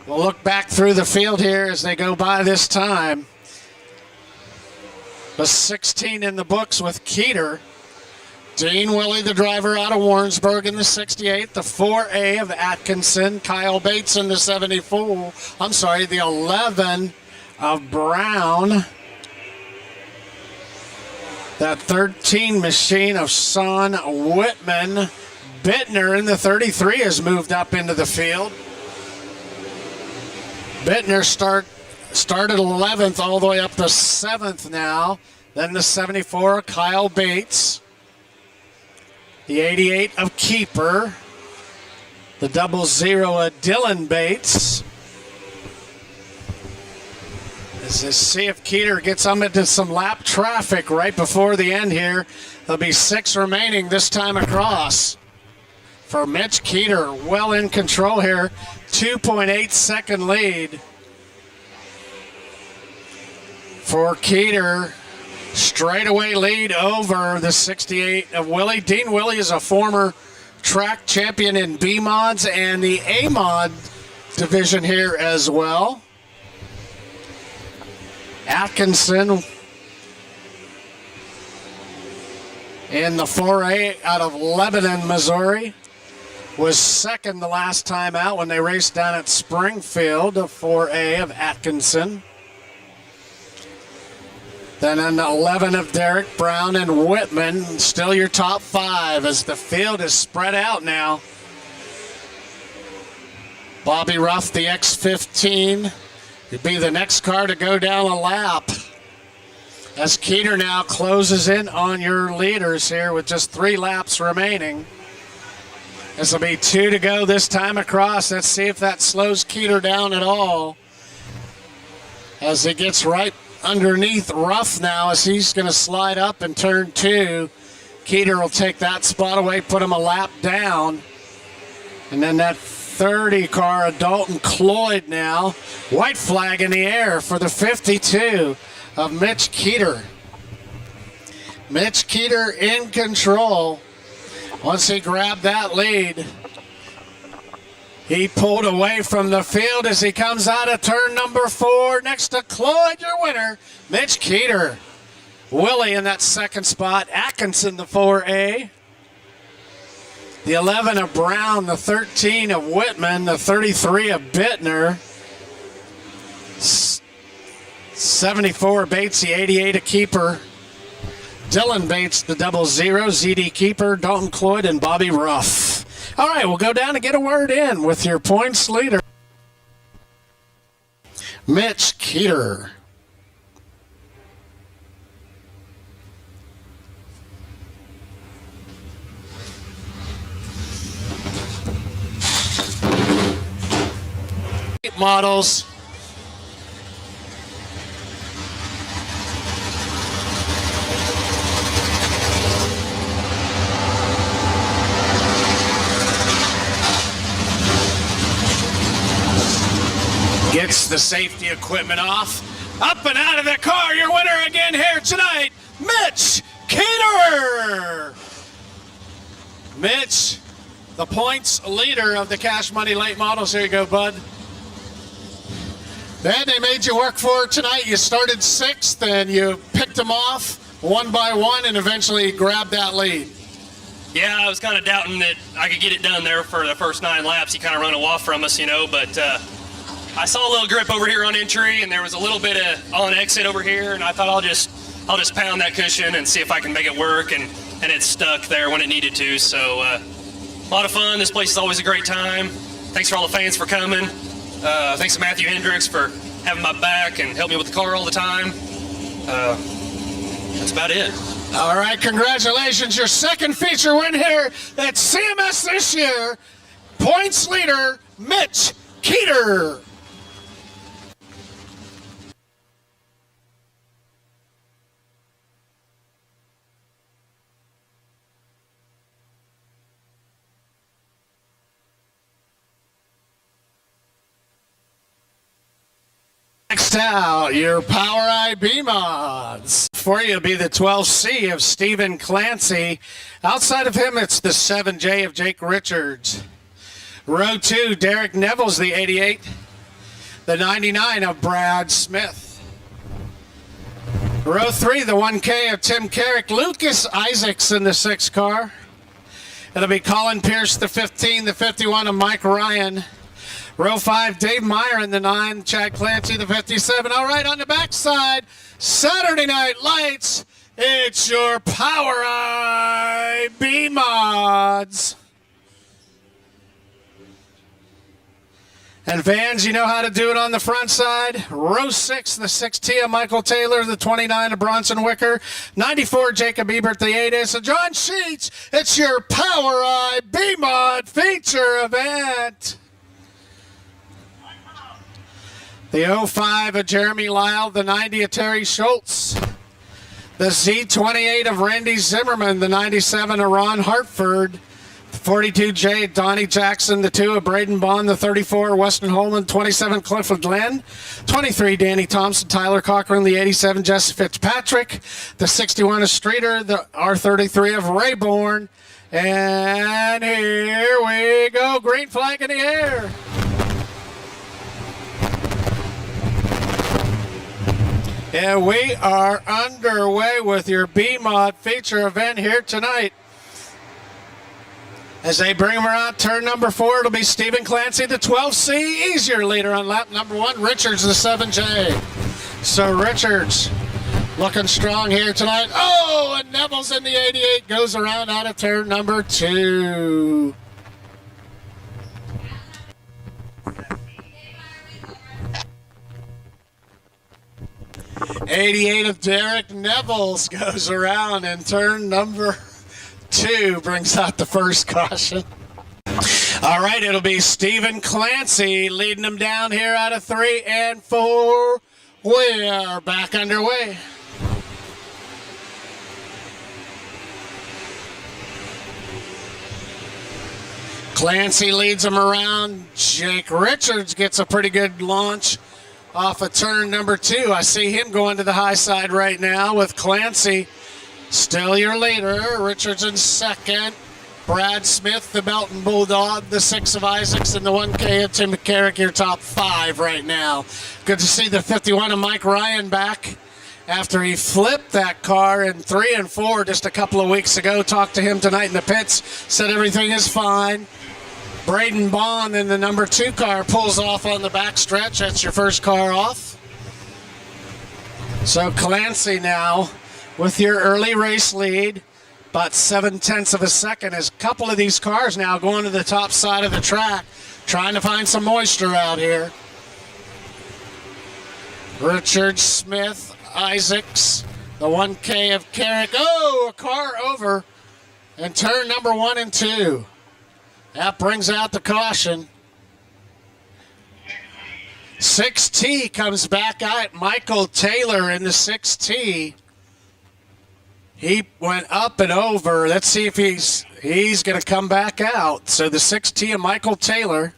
We'll look back through the field here as they go by this time. The 16 in the books with Keeter. Dean Willie, the driver out of Warrensburg in the 68, the 4A of Atkinson, Kyle Bates in the 74, the 11 of Brown, that 13 machine of Son Whitman. Bittner in the 33 has moved up into the field. Bittner started 11th all the way up to 7th now. Then the 74, Kyle Bates. The 88 of Keeper. The 00 of Dylan Bates. Let's see if Keeter gets them into some lap traffic right before the end here. There'll be 6 remaining this time across. For Mitch Keeter, well in control here. 2.8 second lead. For Keeter. Straightaway lead over the 68 of Willie. Dean Willie is a former track champion in B mods and the A mod division here as well. Atkinson in the 4A out of Lebanon, Missouri, was 2nd the last time out when they raced down at Springfield, the 4A of Atkinson. Then an 11 of Derek Brown and Whitman, still your top 5 as the field is spread out now. Bobby Ruff, the X15, would be the next car to go down a lap. As Keeter now closes in on your leaders here with just 3 laps remaining. This will be 2 to go this time across. Let's see if that slows Keeter down at all. As he gets right underneath Ruff now, as he's going to slide up in turn 2. Keeter will take that spot away, put him a lap down. And then that 30 car of Dalton Cloyd now. White flag in the air for the 52 of Mitch Keeter. Mitch Keeter in control. Once he grabbed that lead, he pulled away from the field as he comes out of turn number 4 next to Cloyd, your winner, Mitch Keeter. Willie in that second spot, Atkinson the 4A. The 11 of Brown, the 13 of Whitman, the 33 of Bittner. 74 Bates, the 88 of Keeper. Dylan Bates, the 00, ZD Keeper, Dalton Cloyd, and Bobby Ruff. All right, we'll go down and get a word in with your points leader, Mitch Keeter. Models. Gets the safety equipment off. Up and out of the car, your winner again here tonight, Mitch Keeter. Mitch, the points leader of the Cash Money Late Models. Here you go, bud. Then they made you work for it tonight. You started 6th and you picked them off one by one and eventually grabbed that lead. Yeah, I was kind of doubting that I could get it done there for the first 9 laps. He kind of run a off from us, you know, but I saw a little grip over here on entry, and there was a little bit of on exit over here, and I thought I'll just pound that cushion and see if I can make it work, and it stuck there when it needed to. So a lot of fun. This place is always a great time. Thanks for all the fans for coming. Thanks to Matthew Hendricks for having my back and helping me with the car all the time. That's about it. All right, congratulations. Your second feature win here at CMS this year. Points leader, Mitch Keeter. Next out, your Power IB mods. For you will be the 12C of Stephen Clancy. Outside of him, it's the 7J of Jake Richards. Row 2, Derek Neville's the 88. The 99 of Brad Smith. Row 3, the 1K of Tim Carrick. Lucas Isaacs in the 6 car. It'll be Colin Pierce, the 15, the 51 of Mike Ryan. Row 5, Dave Meyer in the 9, Chad Clancy, the 57. All right, on the backside, Saturday Night Lights, it's your Power IB mods. And fans, you know how to do it on the front side. Row 6, the 6T of Michael Taylor, the 29 of Bronson Wicker, 94 Jacob Ebert, the 8 is of John Sheets. It's your Power IB mod feature event. The 05 of Jeremy Lyle, the 90 of Terry Schultz. The Z28 of Randy Zimmerman, the 97 of Ron Hartford. The 42J of Donnie Jackson, the 2 of Braden Bond, the 34 of Weston Holman, 27 Clifford Glenn. 23 Danny Thompson, Tyler Cochran, the 87 Jesse Fitzpatrick. The 61 of Streeter, the R33 of Rayborn. And here we go, green flag in the air. And we are underway with your B-Mod feature event here tonight. As they bring them around turn number 4, it'll be Stephen Clancy, the 12C. Easier leader on lap number 1. Richards, the 7J. So Richards looking strong here tonight. Oh, and Neville's in the 88. Goes around out of turn number 2. 88 of Derek Nevels goes around, and turn number 2 brings out the first caution. All right, it'll be Stephen Clancy leading them down here out of 3 and 4. We are back underway. Clancy leads him around. Jake Richards gets a pretty good launch off of turn number 2. I see him going to the high side right now with Clancy still your leader. Richards in second. Brad Smith, the Belton Bulldog, the 6 of Isaacs, and the 1K of Tim McCarrick, your top 5 right now. Good to see the 51 of Mike Ryan back after he flipped that car in 3 and 4 just a couple of weeks ago. Talked to him tonight in the pits, said everything is fine. Braden Bond in the number 2 car pulls off on the back stretch. That's your first car off. So Clancy now with your early race lead. About 0.7 of a second as a couple of these cars now going to the top side of the track, trying to find some moisture out here. Richard Smith, Isaacs, the 1K of Carrick. Oh, a car over and turn number 1 and 2. That brings out the caution. 6T comes back out. Michael Taylor in the 6T. He went up and over. Let's see if he's going to come back out. So the 6T of Michael Taylor.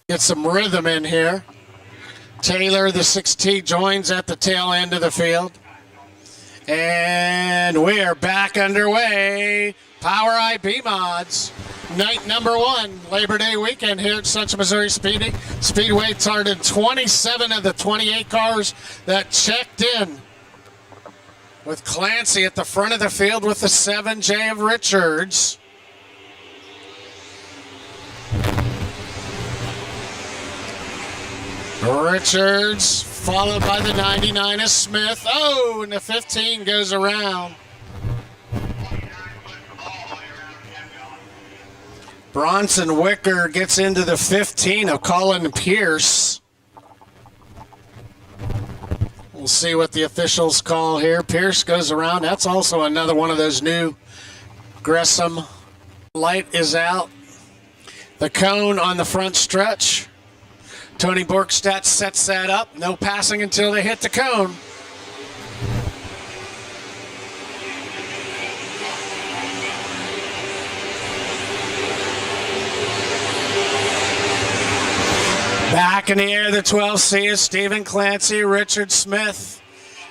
Get some rhythm in here. Taylor, the 6T, joins at the tail end of the field. And we are back underway. Power IB Mods. Night number 1, Labor Day weekend here at Central Missouri Speedway. Started 27 of the 28 cars that checked in, with Clancy at the front of the field with the 7J of Richards. Richards followed by the 99 of Smith. Oh, and the 15 goes around. Bronson Wicker gets into the 15 of Colin Pierce. We'll see what the officials call here. Pierce goes around. That's also another one of those new Gresham. Light is out. The cone on the front stretch. Tony Borkstadt sets that up. No passing until they hit the cone. Back in the air, the 12C is Stephen Clancy, Richard Smith.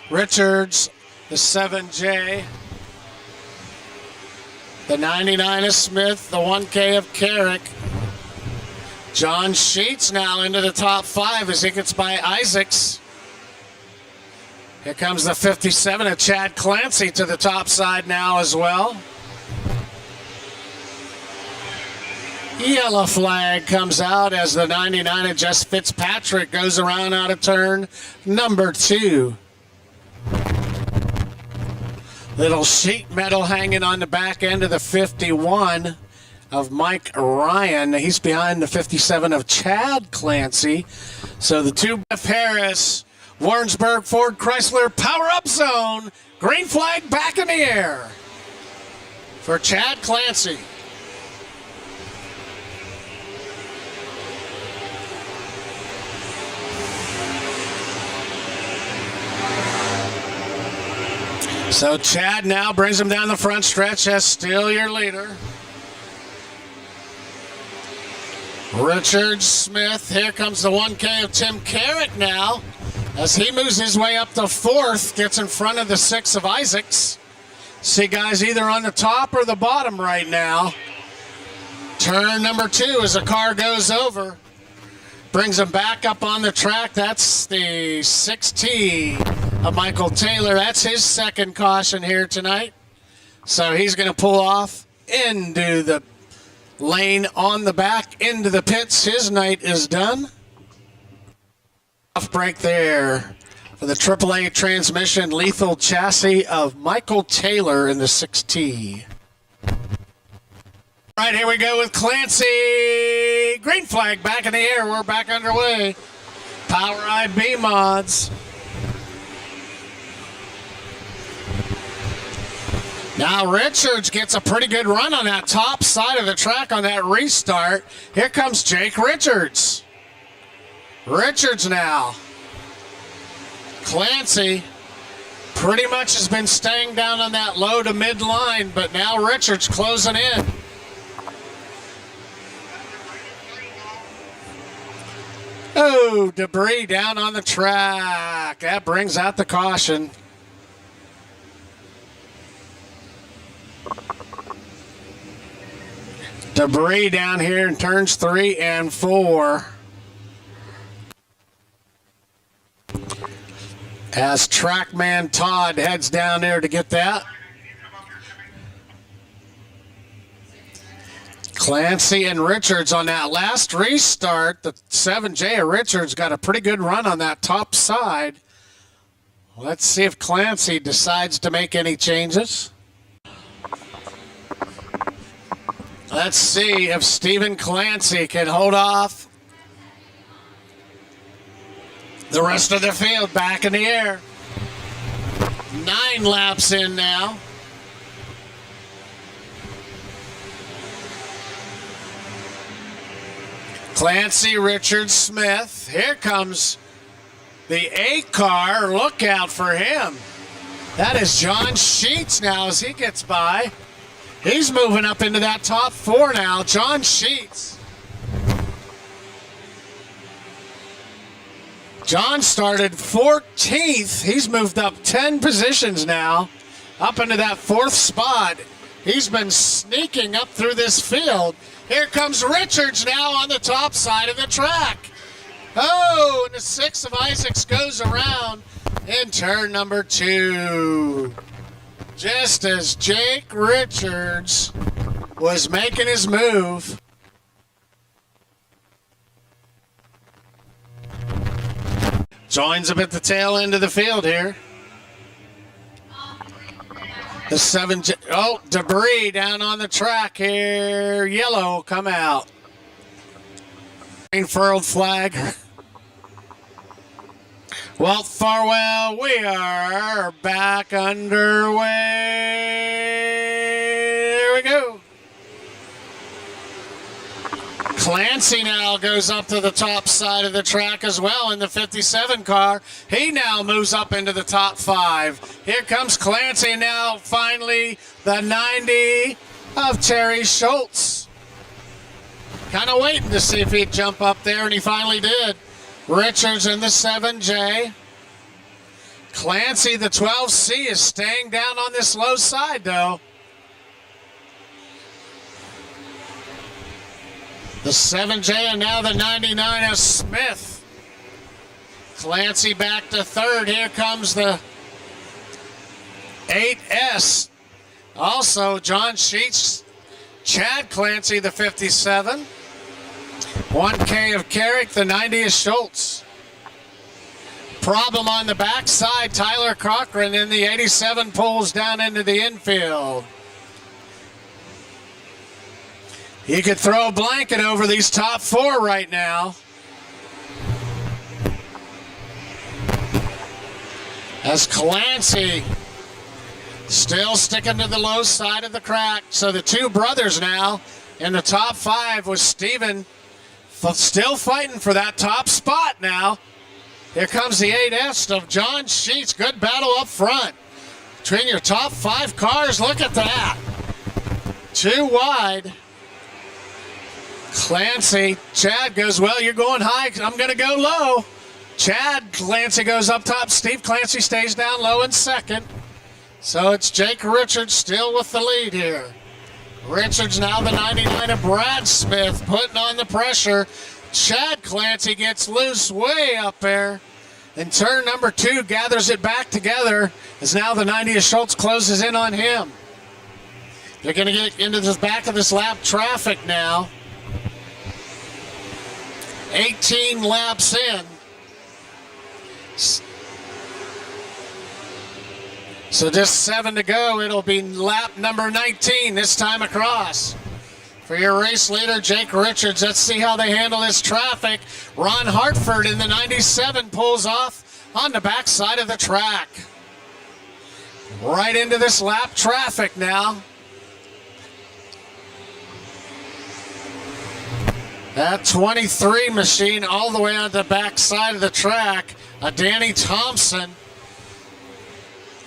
Richards, the 7J. The 99 is Smith, the 1K of Carrick. John Sheets now into the top 5 as he gets by Isaacs. Here comes the 57 of Chad Clancy to the top side now as well. Yellow flag comes out as the 99 of Jess Fitzpatrick goes around out of turn number 2. Little sheet metal hanging on the back end of the 51 of Mike Ryan. He's behind the 57 of Chad Clancy. So the 2 F. Harris, Warrensburg Ford Chrysler Power Up Zone. Green flag back in the air for Chad Clancy. So Chad now brings him down the front stretch as still your leader. Richard Smith, here comes the 1K of Tim Carrick now as he moves his way up to 4th, gets in front of the 6 of Isaacs. See guys either on the top or the bottom right now. Turn number 2 as the car goes over. Brings him back up on the track. That's the 6T of Michael Taylor. That's his second caution here tonight. So he's going to pull off into the lane on the back into the pits. His night is done. Off break there for the AAA transmission lethal chassis of Michael Taylor in the 6T. All right, here we go with Clancy. Green flag back in the air. We're back underway. Power IB mods. Now Richards gets a pretty good run on that top side of the track on that restart. Here comes Jake Richards. Richards now. Clancy pretty much has been staying down on that low to mid line, but now Richards closing in. Oh, debris down on the track. That brings out the caution. Debris down here in turns 3 and 4. As Trackman Todd heads down there to get that. Clancy and Richards on that last restart. The 7J of Richards got a pretty good run on that top side. Let's see if Clancy decides to make any changes. Let's see if Stephen Clancy can hold off the rest of the field back in the air. 9 laps in now. Clancy, Richards, Smith. Here comes the 8 car. Look out for him. That is John Sheets now as he gets by. He's moving up into that top 4 now. John Sheets. John started 14th. He's moved up 10 positions now, up into that 4th spot. He's been sneaking up through this field. Here comes Richards now on the top side of the track. Oh, and the 6 of Isaacs goes around in turn number 2. Just as Jake Richards was making his move. Joins up at the tail end of the field here. The 7J, oh, debris down on the track here. Yellow come out. Green furled flag. Well, Farwell, we are back underway. Here we go. Clancy now goes up to the top side of the track as well in the 57 car. He now moves up into the top 5. Here comes Clancy now, finally, the 90 of Terry Schultz. Kind of waiting to see if he'd jump up there, and he finally did. Richards in the 7J. Clancy, the 12C, is staying down on this low side, though. The 7J and now the 99 of Smith. Clancy back to 3rd. Here comes the 8S. Also, John Sheets, Chad Clancy, the 57. 1K of Carrick, the 90 is Schultz. Problem on the backside, Tyler Cochran in the 87 pulls down into the infield. You could throw a blanket over these top 4 right now. As Clancy still sticking to the low side of the crack. So the 2 brothers now in the top 5 with Steven still fighting for that top spot now. Here comes the 8S of John Sheets. Good battle up front between your top 5 cars. Look at that. 2 wide. Clancy, Chad goes, well, you're going high. I'm going to go low. Chad Clancy goes up top. Steve Clancy stays down low in 2nd. So it's Jake Richards still with the lead here. Richards now the 99 of Brad Smith putting on the pressure. Chad Clancy gets loose way up there. And turn number 2 gathers it back together as now the 90 of Schultz closes in on him. They're going to get into the back of this lap traffic now. 18 laps in. So just 7 to go. It'll be lap number 19 this time across. For your race leader, Jake Richards. Let's see how they handle this traffic. Ron Hartford in the 97 pulls off on the backside of the track. Right into this lap traffic now. That 23 machine all the way on the backside of the track. Danny Thompson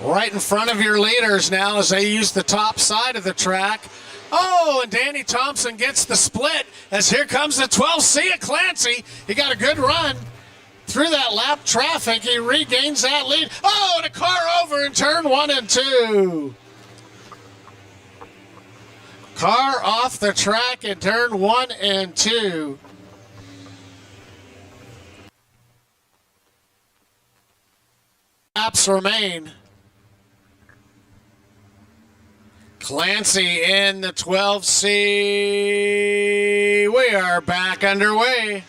right in front of your leaders now as they use the top side of the track. Oh, and Danny Thompson gets the split as here comes the 12C of Clancy. He got a good run through that lap traffic. He regains that lead. Oh, and a car over in turn 1 and 2. Car off the track in turn 1 and 2. Laps remain. Clancy in the 12C. We are back underway.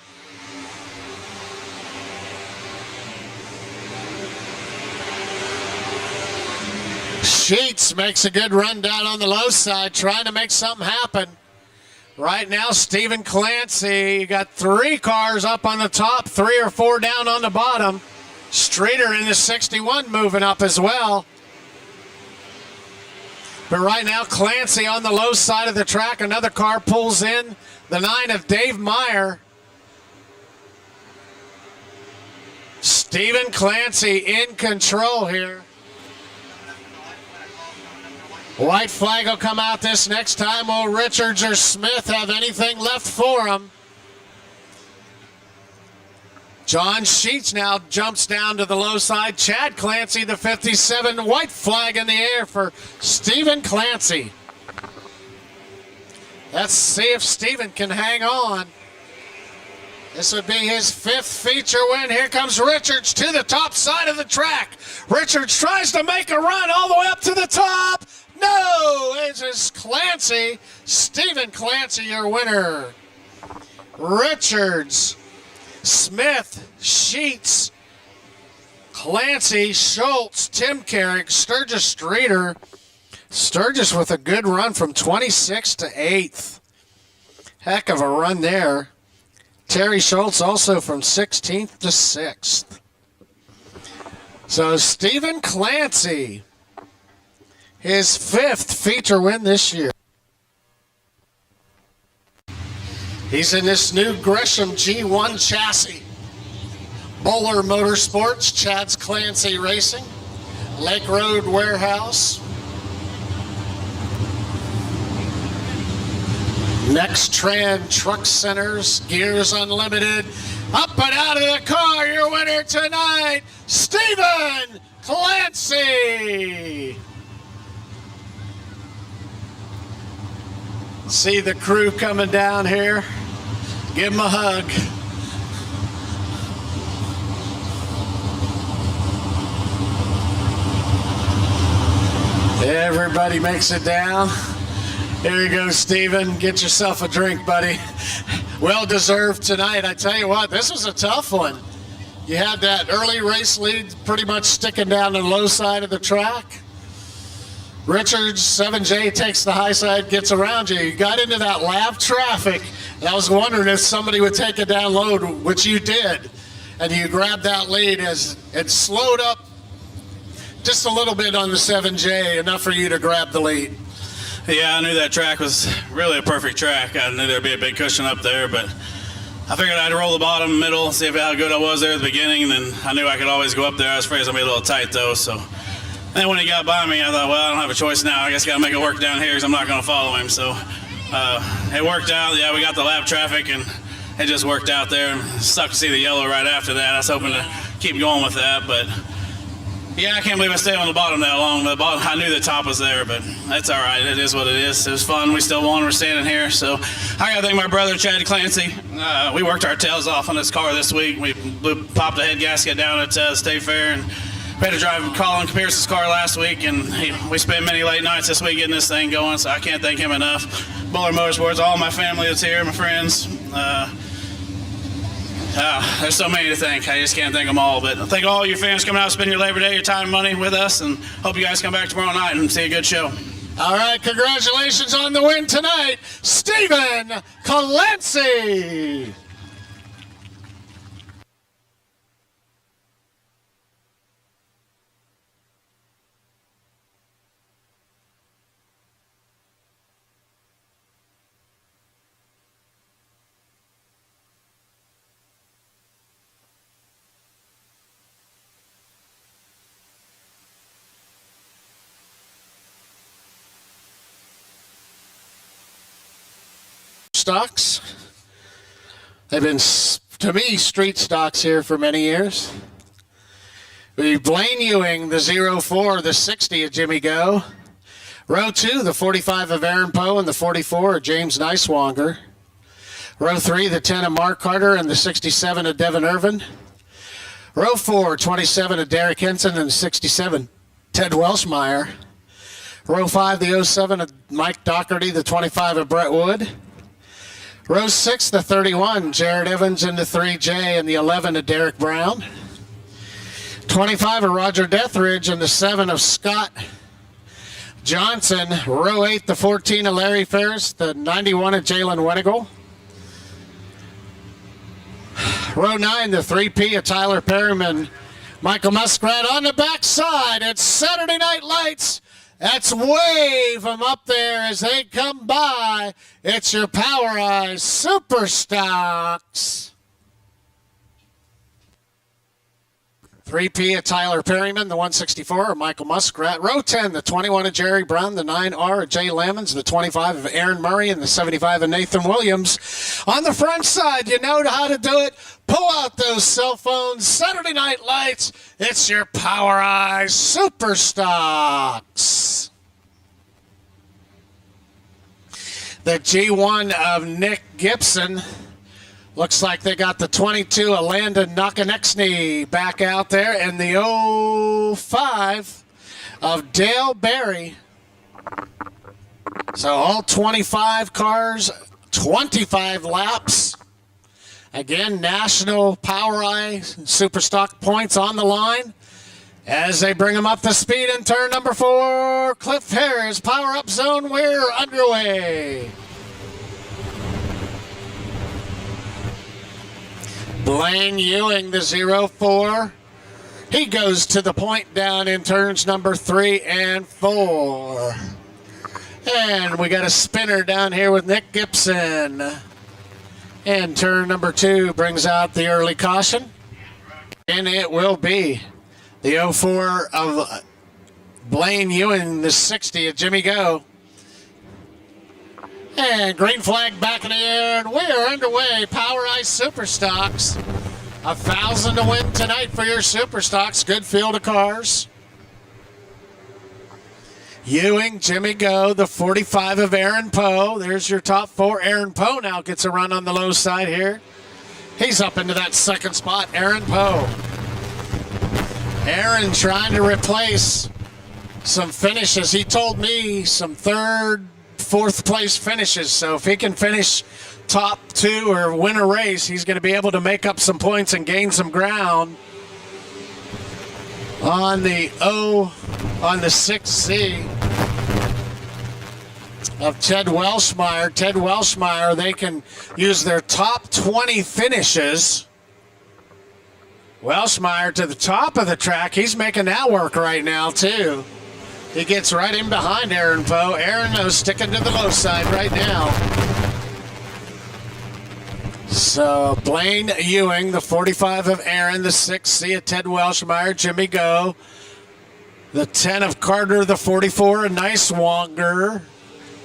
Sheets makes a good run down on the low side, trying to make something happen. Right now, Stephen Clancy, you got 3 cars up on the top, 3 or 4 down on the bottom. Streeter in the 61 moving up as well. But right now, Clancy on the low side of the track. Another car pulls in. The 9 of Dave Meyer. Stephen Clancy in control here. White flag will come out this next time. Will Richards or Smith have anything left for him? John Sheets now jumps down to the low side. Chad Clancy, the 57, white flag in the air for Stephen Clancy. Let's see if Stephen can hang on. This would be his 5th feature win. Here comes Richards to the top side of the track. Richards tries to make a run all the way up to the top. No, it is Clancy. Stephen Clancy, your winner. Richards, Smith, Sheets, Clancy, Schultz, Tim Carrick, Sturgis Streeter. Sturgis with a good run from 26th to 8th. Heck of a run there. Terry Schultz also from 16th to 6th. So Stephen Clancy, his 5th feature win this year. He's in this new Gresham G1 chassis. Bowler Motorsports, Chad's Clancy Racing, Lake Road Warehouse. Next Tran Truck Centers, Gears Unlimited. Up and out of the car, your winner tonight, Stephen Clancy. See the crew coming down here. Give him a hug. Everybody makes it down. Here you go, Stephen. Get yourself a drink, buddy. Well deserved tonight. I tell you what, this was a tough one. You had that early race lead pretty much sticking down the low side of the track. Richards, 7J takes the high side, gets around you. You got into that lap traffic, and I was wondering if somebody would take it down low, which you did. And you grabbed that lead as it slowed up just a little bit on the 7J, enough for you to grab the lead. Yeah, I knew that track was really a perfect track. I knew there'd be a big cushion up there, but I figured I'd roll the bottom, middle, see how good I was there at the beginning, and then I knew I could always go up there. I was afraid it was going to be a little tight, though, so. And when he got by me, I thought, well, I don't have a choice now. I guess got to make it work down here because I'm not going to follow him. So it worked out. Yeah, we got the lap traffic, and it just worked out there. Sucked to see the yellow right after that. I was hoping to keep going with that. But, yeah, I can't believe I stayed on the bottom that long. I knew the top was there, but that's all right. It is what it is. It was fun. We still won. We're standing here. So I got to thank my brother, Chad Clancy. We worked our tails off on this car this week. We popped a head gasket down at State Fair, and we had to drive Colin Pierce's car last week, and we spent many late nights this week getting this thing going, so I can't thank him enough. Bowler Motorsports, all my family that's here, my friends. There's so many to thank. I just can't thank them all. But I thank all you fans coming out, spending your Labor Day, your time and money with us, and hope you guys come back tomorrow night and see a good show. All right, congratulations on the win tonight, Stephen Colensi. Stocks. They've been, to me, street stocks here for many years. We Blaine Ewing, the 04, the 60 of Jimmy Go. Row 2, the 45 of Aaron Poe and the 44 of James Nicewanger. Row 3, the 10 of Mark Carter and the 67 of Devin Irvin. Row 4, 27 of Derek Henson and the 67, Ted Welshmeyer. Row 5, the 07 of Mike Doherty, the 25 of Brett Wood. Row 6, the 31, Jared Evans and the 3J and the 11 of Derek Brown. 25 of Roger Deathridge and the 7 of Scott Johnson. Row 8, the 14 of Larry Ferris, the 91 of Jalen Wenigal. Row 9, the 3P of Tyler Perryman, Michael Muskrat. On the backside, it's Saturday Night Lights. That's wave them up there as they come by. It's your Power Eyes Super Stocks. 3P of Tyler Perryman, the 164 of Michael Muskrat. Row 10, the 21 of Jerry Brown, the 9R of Jay Lemons, the 25 of Aaron Murray, and the 75 of Nathan Williams. On the front side, you know how to do it. Pull out those cell phones. Saturday Night Lights. It's your Power Eyes Super Stocks. The G1 of Nick Gibson. Looks like they got the 22 of Landon Nakanexney back out there, and the 05 of Dale Berry. So all 25 cars, 25 laps. Again, National Power Eye Super Stock points on the line as they bring them up to speed in turn number 4. Cliff Harris, Power Up Zone, we're underway. Blaine Ewing, the 04. He goes to the point down in turns number 3 and 4. And we got a spinner down here with Nick Gibson. And turn number 2 brings out the early caution. And it will be the 04 of Blaine Ewing, the 60 of Jimmy Go. And green flag back in the air, and we are underway. Power Ice Super Stocks. 1,000 to win tonight for your Super Stocks. Good field of cars. Ewing, Jimmy Go, the 45 of Aaron Poe. There's your top 4. Aaron Poe now gets a run on the low side here. He's up into that second spot, Aaron Poe. Aaron trying to replace some finishes. He told me some 3rd, 4th place finishes. So if he can finish top 2 or win a race, he's going to be able to make up some points and gain some ground on the 6Z of Ted Welshmeyer. Ted Welshmeyer, they can use their top 20 finishes. Welshmeyer to the top of the track. He's making that work right now too. He gets right in behind Aaron Poe. Aaron is sticking to the low side right now. So Blaine Ewing, the 45 of Aaron, the 6C of Ted Welshmeyer, Jimmy Go, the 10 of Carter, the 44 of Nicewanger,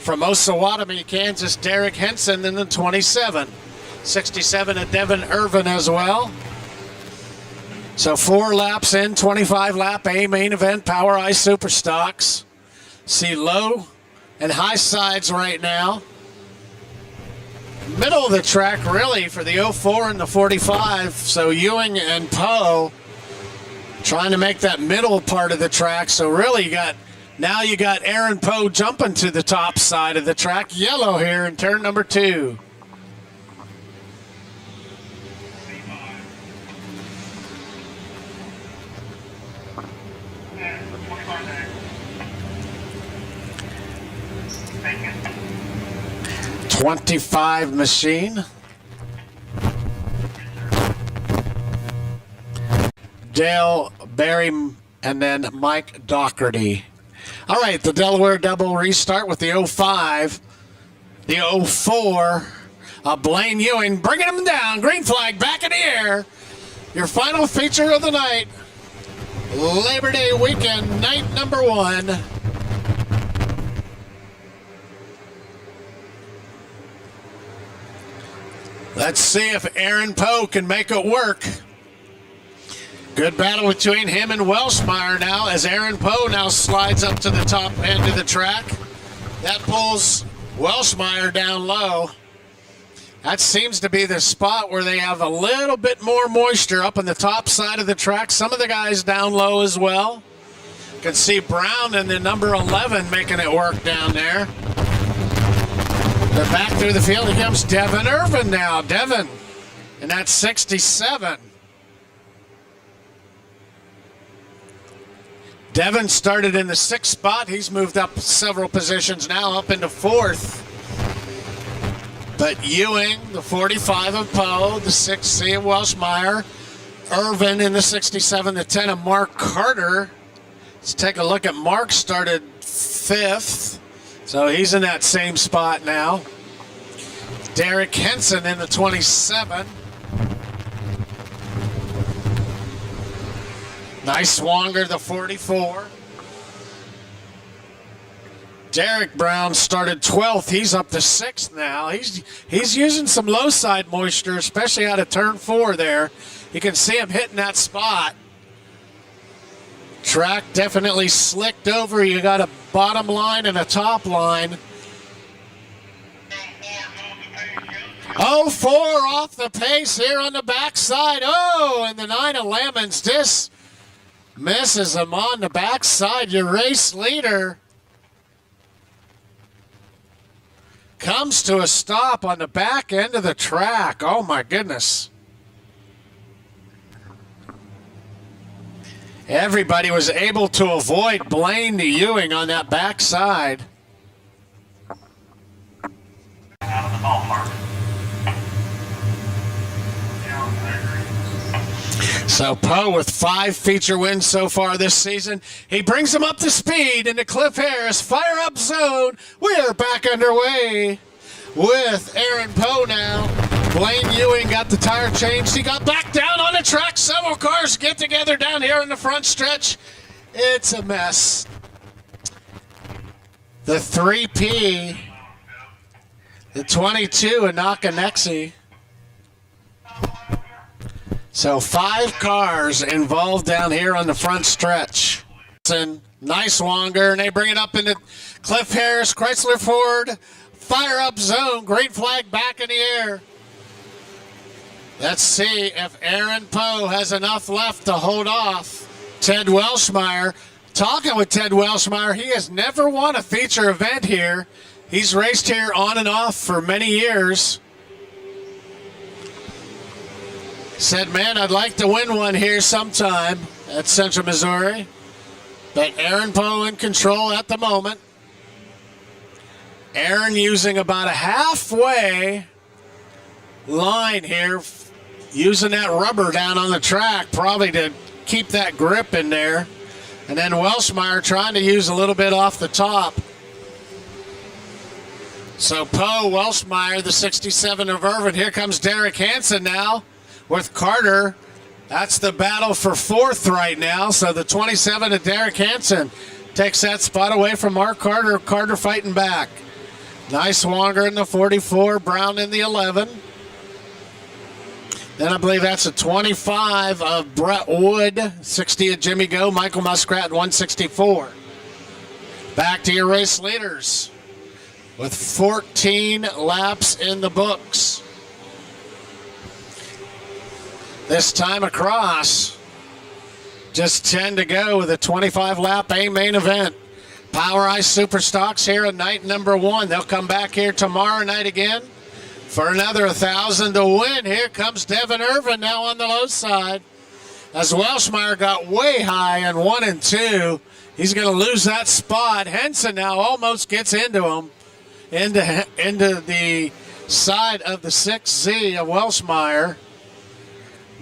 from Osawatomie, Kansas, Derek Henson, and the 27. 67 of Devin Irvin as well. So 4 laps in, 25 lap A main event, Power Eye Super Stocks. See low and high sides right now. Middle of the track really for the 04 and the 45. So Ewing and Poe trying to make that middle part of the track. So really you got Aaron Poe jumping to the top side of the track. Yellow here in turn number 2. 25 machine. Dale Barry and then Mike Doherty. All right, the Delaware double restart with the 05, the 04. Blaine Ewing bringing him down. Green flag back in the air. Your final feature of the night. Labor Day weekend, night number 1. Let's see if Aaron Poe can make it work. Good battle between him and Welshmeyer now as Aaron Poe now slides up to the top end of the track. That pulls Welshmeyer down low. That seems to be the spot where they have a little bit more moisture up on the top side of the track. Some of the guys down low as well. You can see Brown and the number 11 making it work down there. They're back through the field. Here comes Devin Irvin now. Devin, and that's 67. Devin started in the 6th spot. He's moved up several positions now, up into 4th. But Ewing, the 45 of Poe, the 6C of Welshmeyer, Irvin in the 67, the 10 of Mark Carter. Let's take a look at Mark, started 5th. So he's in that same spot now. Derek Henson in the 27. Nice Swanger, the 44. Derek Brown started 12th. He's up to 6th now. He's using some low side moisture, especially out of turn 4 there. You can see him hitting that spot. Track definitely slicked over. You got a bottom line and a top line. 04 off the pace here on the backside. Oh, and the 9 of Lemons just misses him on the backside. Your race leader comes to a stop on the back end of the track. Oh my goodness. Everybody was able to avoid Blaine Ewing on that backside. Out of the ballpark. So Poe with 5 feature wins so far this season. He brings them up to speed into Cliff Harris. Fire up zone. We're back underway with Aaron Poe now. Blaine Ewing got the tire changed. He got back down on the track. Several cars get together down here in the front stretch. It's a mess. The 3P, the 22 and Nakanexi. So 5 cars involved down here on the front stretch. Nice Wonger, and they bring it up into Cliff Harris, Chrysler Ford, fire up zone, green flag back in the air. Let's see if Aaron Poe has enough left to hold off Ted Welshmeyer. Talking with Ted Welshmeyer, he has never won a feature event here. He's raced here on and off for many years. Said, man, I'd like to win one here sometime at Central Missouri. But Aaron Poe in control at the moment. Aaron using about a halfway line here, using that rubber down on the track, probably to keep that grip in there. And then Welshmeyer trying to use a little bit off the top. So Poe, Welshmeyer, the 67 of Irvin. Here comes Derek Hansen now with Carter. That's the battle for 4th right now. So the 27 of Derek Hansen takes that spot away from Mark Carter. Carter fighting back. Nice Wonger in the 44, Brown in the 11. Then I believe that's a 25 of Brett Wood, 60 of Jimmy Go, Michael Muskrat, 164. Back to your race leaders with 14 laps in the books. This time across, just 10 to go with a 25-lap A main event. Power Ice Super Stocks here at night number 1. They'll come back here tomorrow night again for another 1,000 to win. Here comes Devin Irvin now on the low side. As Welshmeyer got way high in 1 and 2, he's going to lose that spot. Henson now almost gets into him. into the side of the 6Z of Welsmeyer.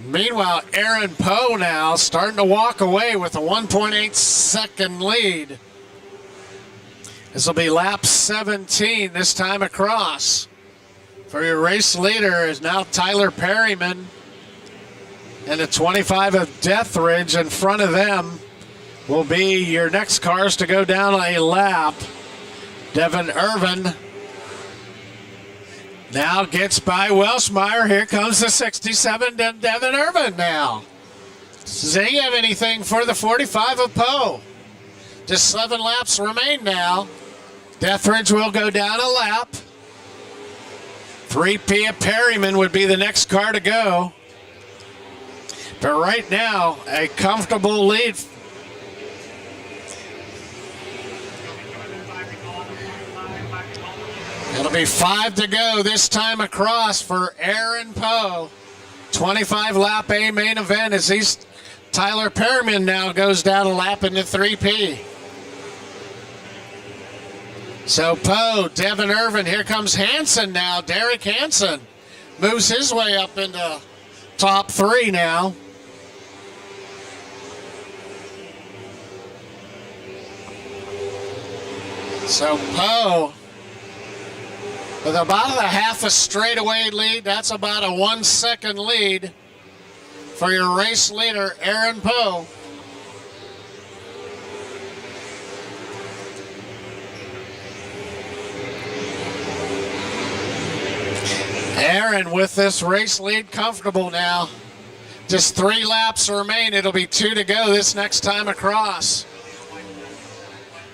Meanwhile, Aaron Poe now starting to walk away with a 1.8 second lead. This will be lap 17 this time across. For your race leader is now Tyler Perryman and the 25 of Deathridge. In front of them will be your next cars to go down a lap. Devin Irvin now gets by Welsmeyer. Here comes the 67 Devin Irvin now. Does he have anything for the 45 of Poe? Just 7 laps remain now. Deathridge will go down a lap. 3P of Perryman would be the next car to go. But right now, a comfortable lead. It'll be 5 to go this time across for Aaron Poe. 25 lap A main event as Tyler Perryman now goes down a lap into 3P. So Poe, Devin Irvin, here comes Hansen now. Derek Hansen moves his way up into top 3 now. So Poe with about a half a straightaway lead. That's about a 1 second lead for your race leader, Aaron Poe. Aaron with this race lead comfortable now. Just 3 laps remain. It'll be 2 to go this next time across.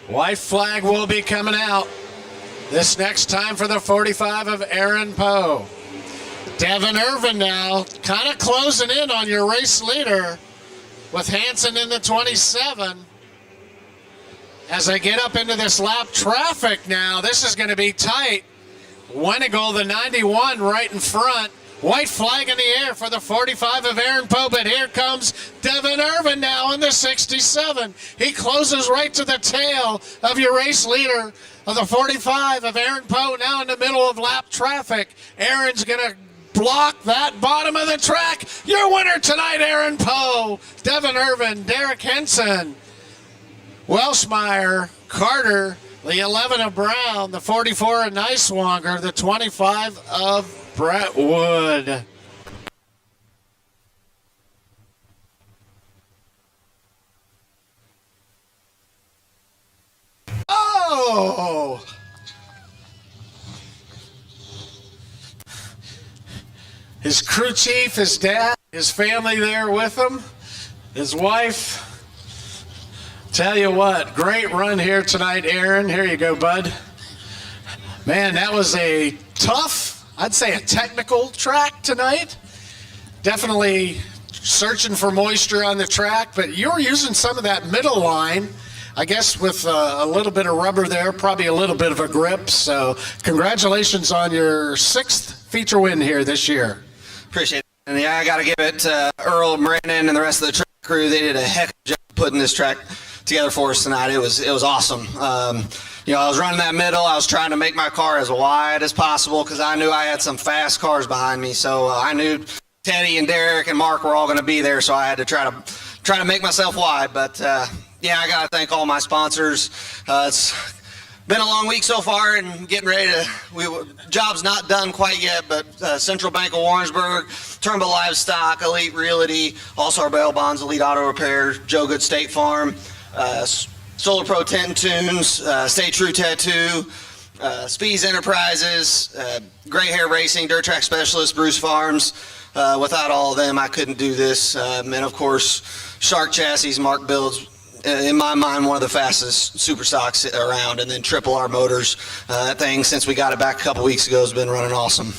White flag will be coming out this next time for the 45 of Aaron Poe. Devin Irvin now kind of closing in on your race leader with Hansen in the 27. As they get up into this lap traffic now, this is going to be tight. Wenigal, the 91, right in front. White flag in the air for the 45 of Aaron Poe, but here comes Devin Irvin now in the 67. He closes right to the tail of your race leader of the 45 of Aaron Poe, now in the middle of lap traffic. Aaron's going to block that bottom of the track. Your winner tonight, Aaron Poe, Devin Irvin, Derek Henson, Welsmeyer, Carter, the 11 of Brown, the 44 of Niswanger, the 25 of Brentwood. Oh! His crew chief, his dad, his family there with him, his wife. Tell you what, great run here tonight, Aaron. Here you go, bud. Man, that was a tough, I'd say a technical track tonight. Definitely searching for moisture on the track, but you were using some of that middle line, I guess with a little bit of rubber there, probably a little bit of a grip. So congratulations on your 6th feature win here this year. Appreciate it. And yeah, I got to give it to Earl, Brandon, and the rest of the track crew. They did a heck of a job putting this track together for us tonight. It was awesome. You know, I was running that middle. I was trying to make my car as wide as possible because I knew I had some fast cars behind me. So I knew Teddy and Derek and Mark were all going to be there. So I had to try to make myself wide. But yeah, I got to thank all my sponsors. It's been a long week so far and getting ready to, job's not done quite yet, but Central Bank of Warrensburg, Turnbull Livestock, Elite Realty, All-Star Bail Bonds, Elite Auto Repair, Joe Good State Farm, Solar Pro Tent and Tunes, Stay True Tattoo, Speeds Enterprises, Gray Hair Racing, Dirt Track Specialist, Bruce Farms. Without all of them, I couldn't do this. And of course, Shark Chassis, Mark Builds, in my mind, one of the fastest super stocks around. And then Triple R Motors, that thing, since we got it back a couple weeks ago, has been running awesome.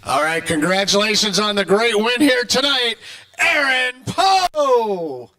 All right, congratulations on the great win here tonight, Aaron Poe.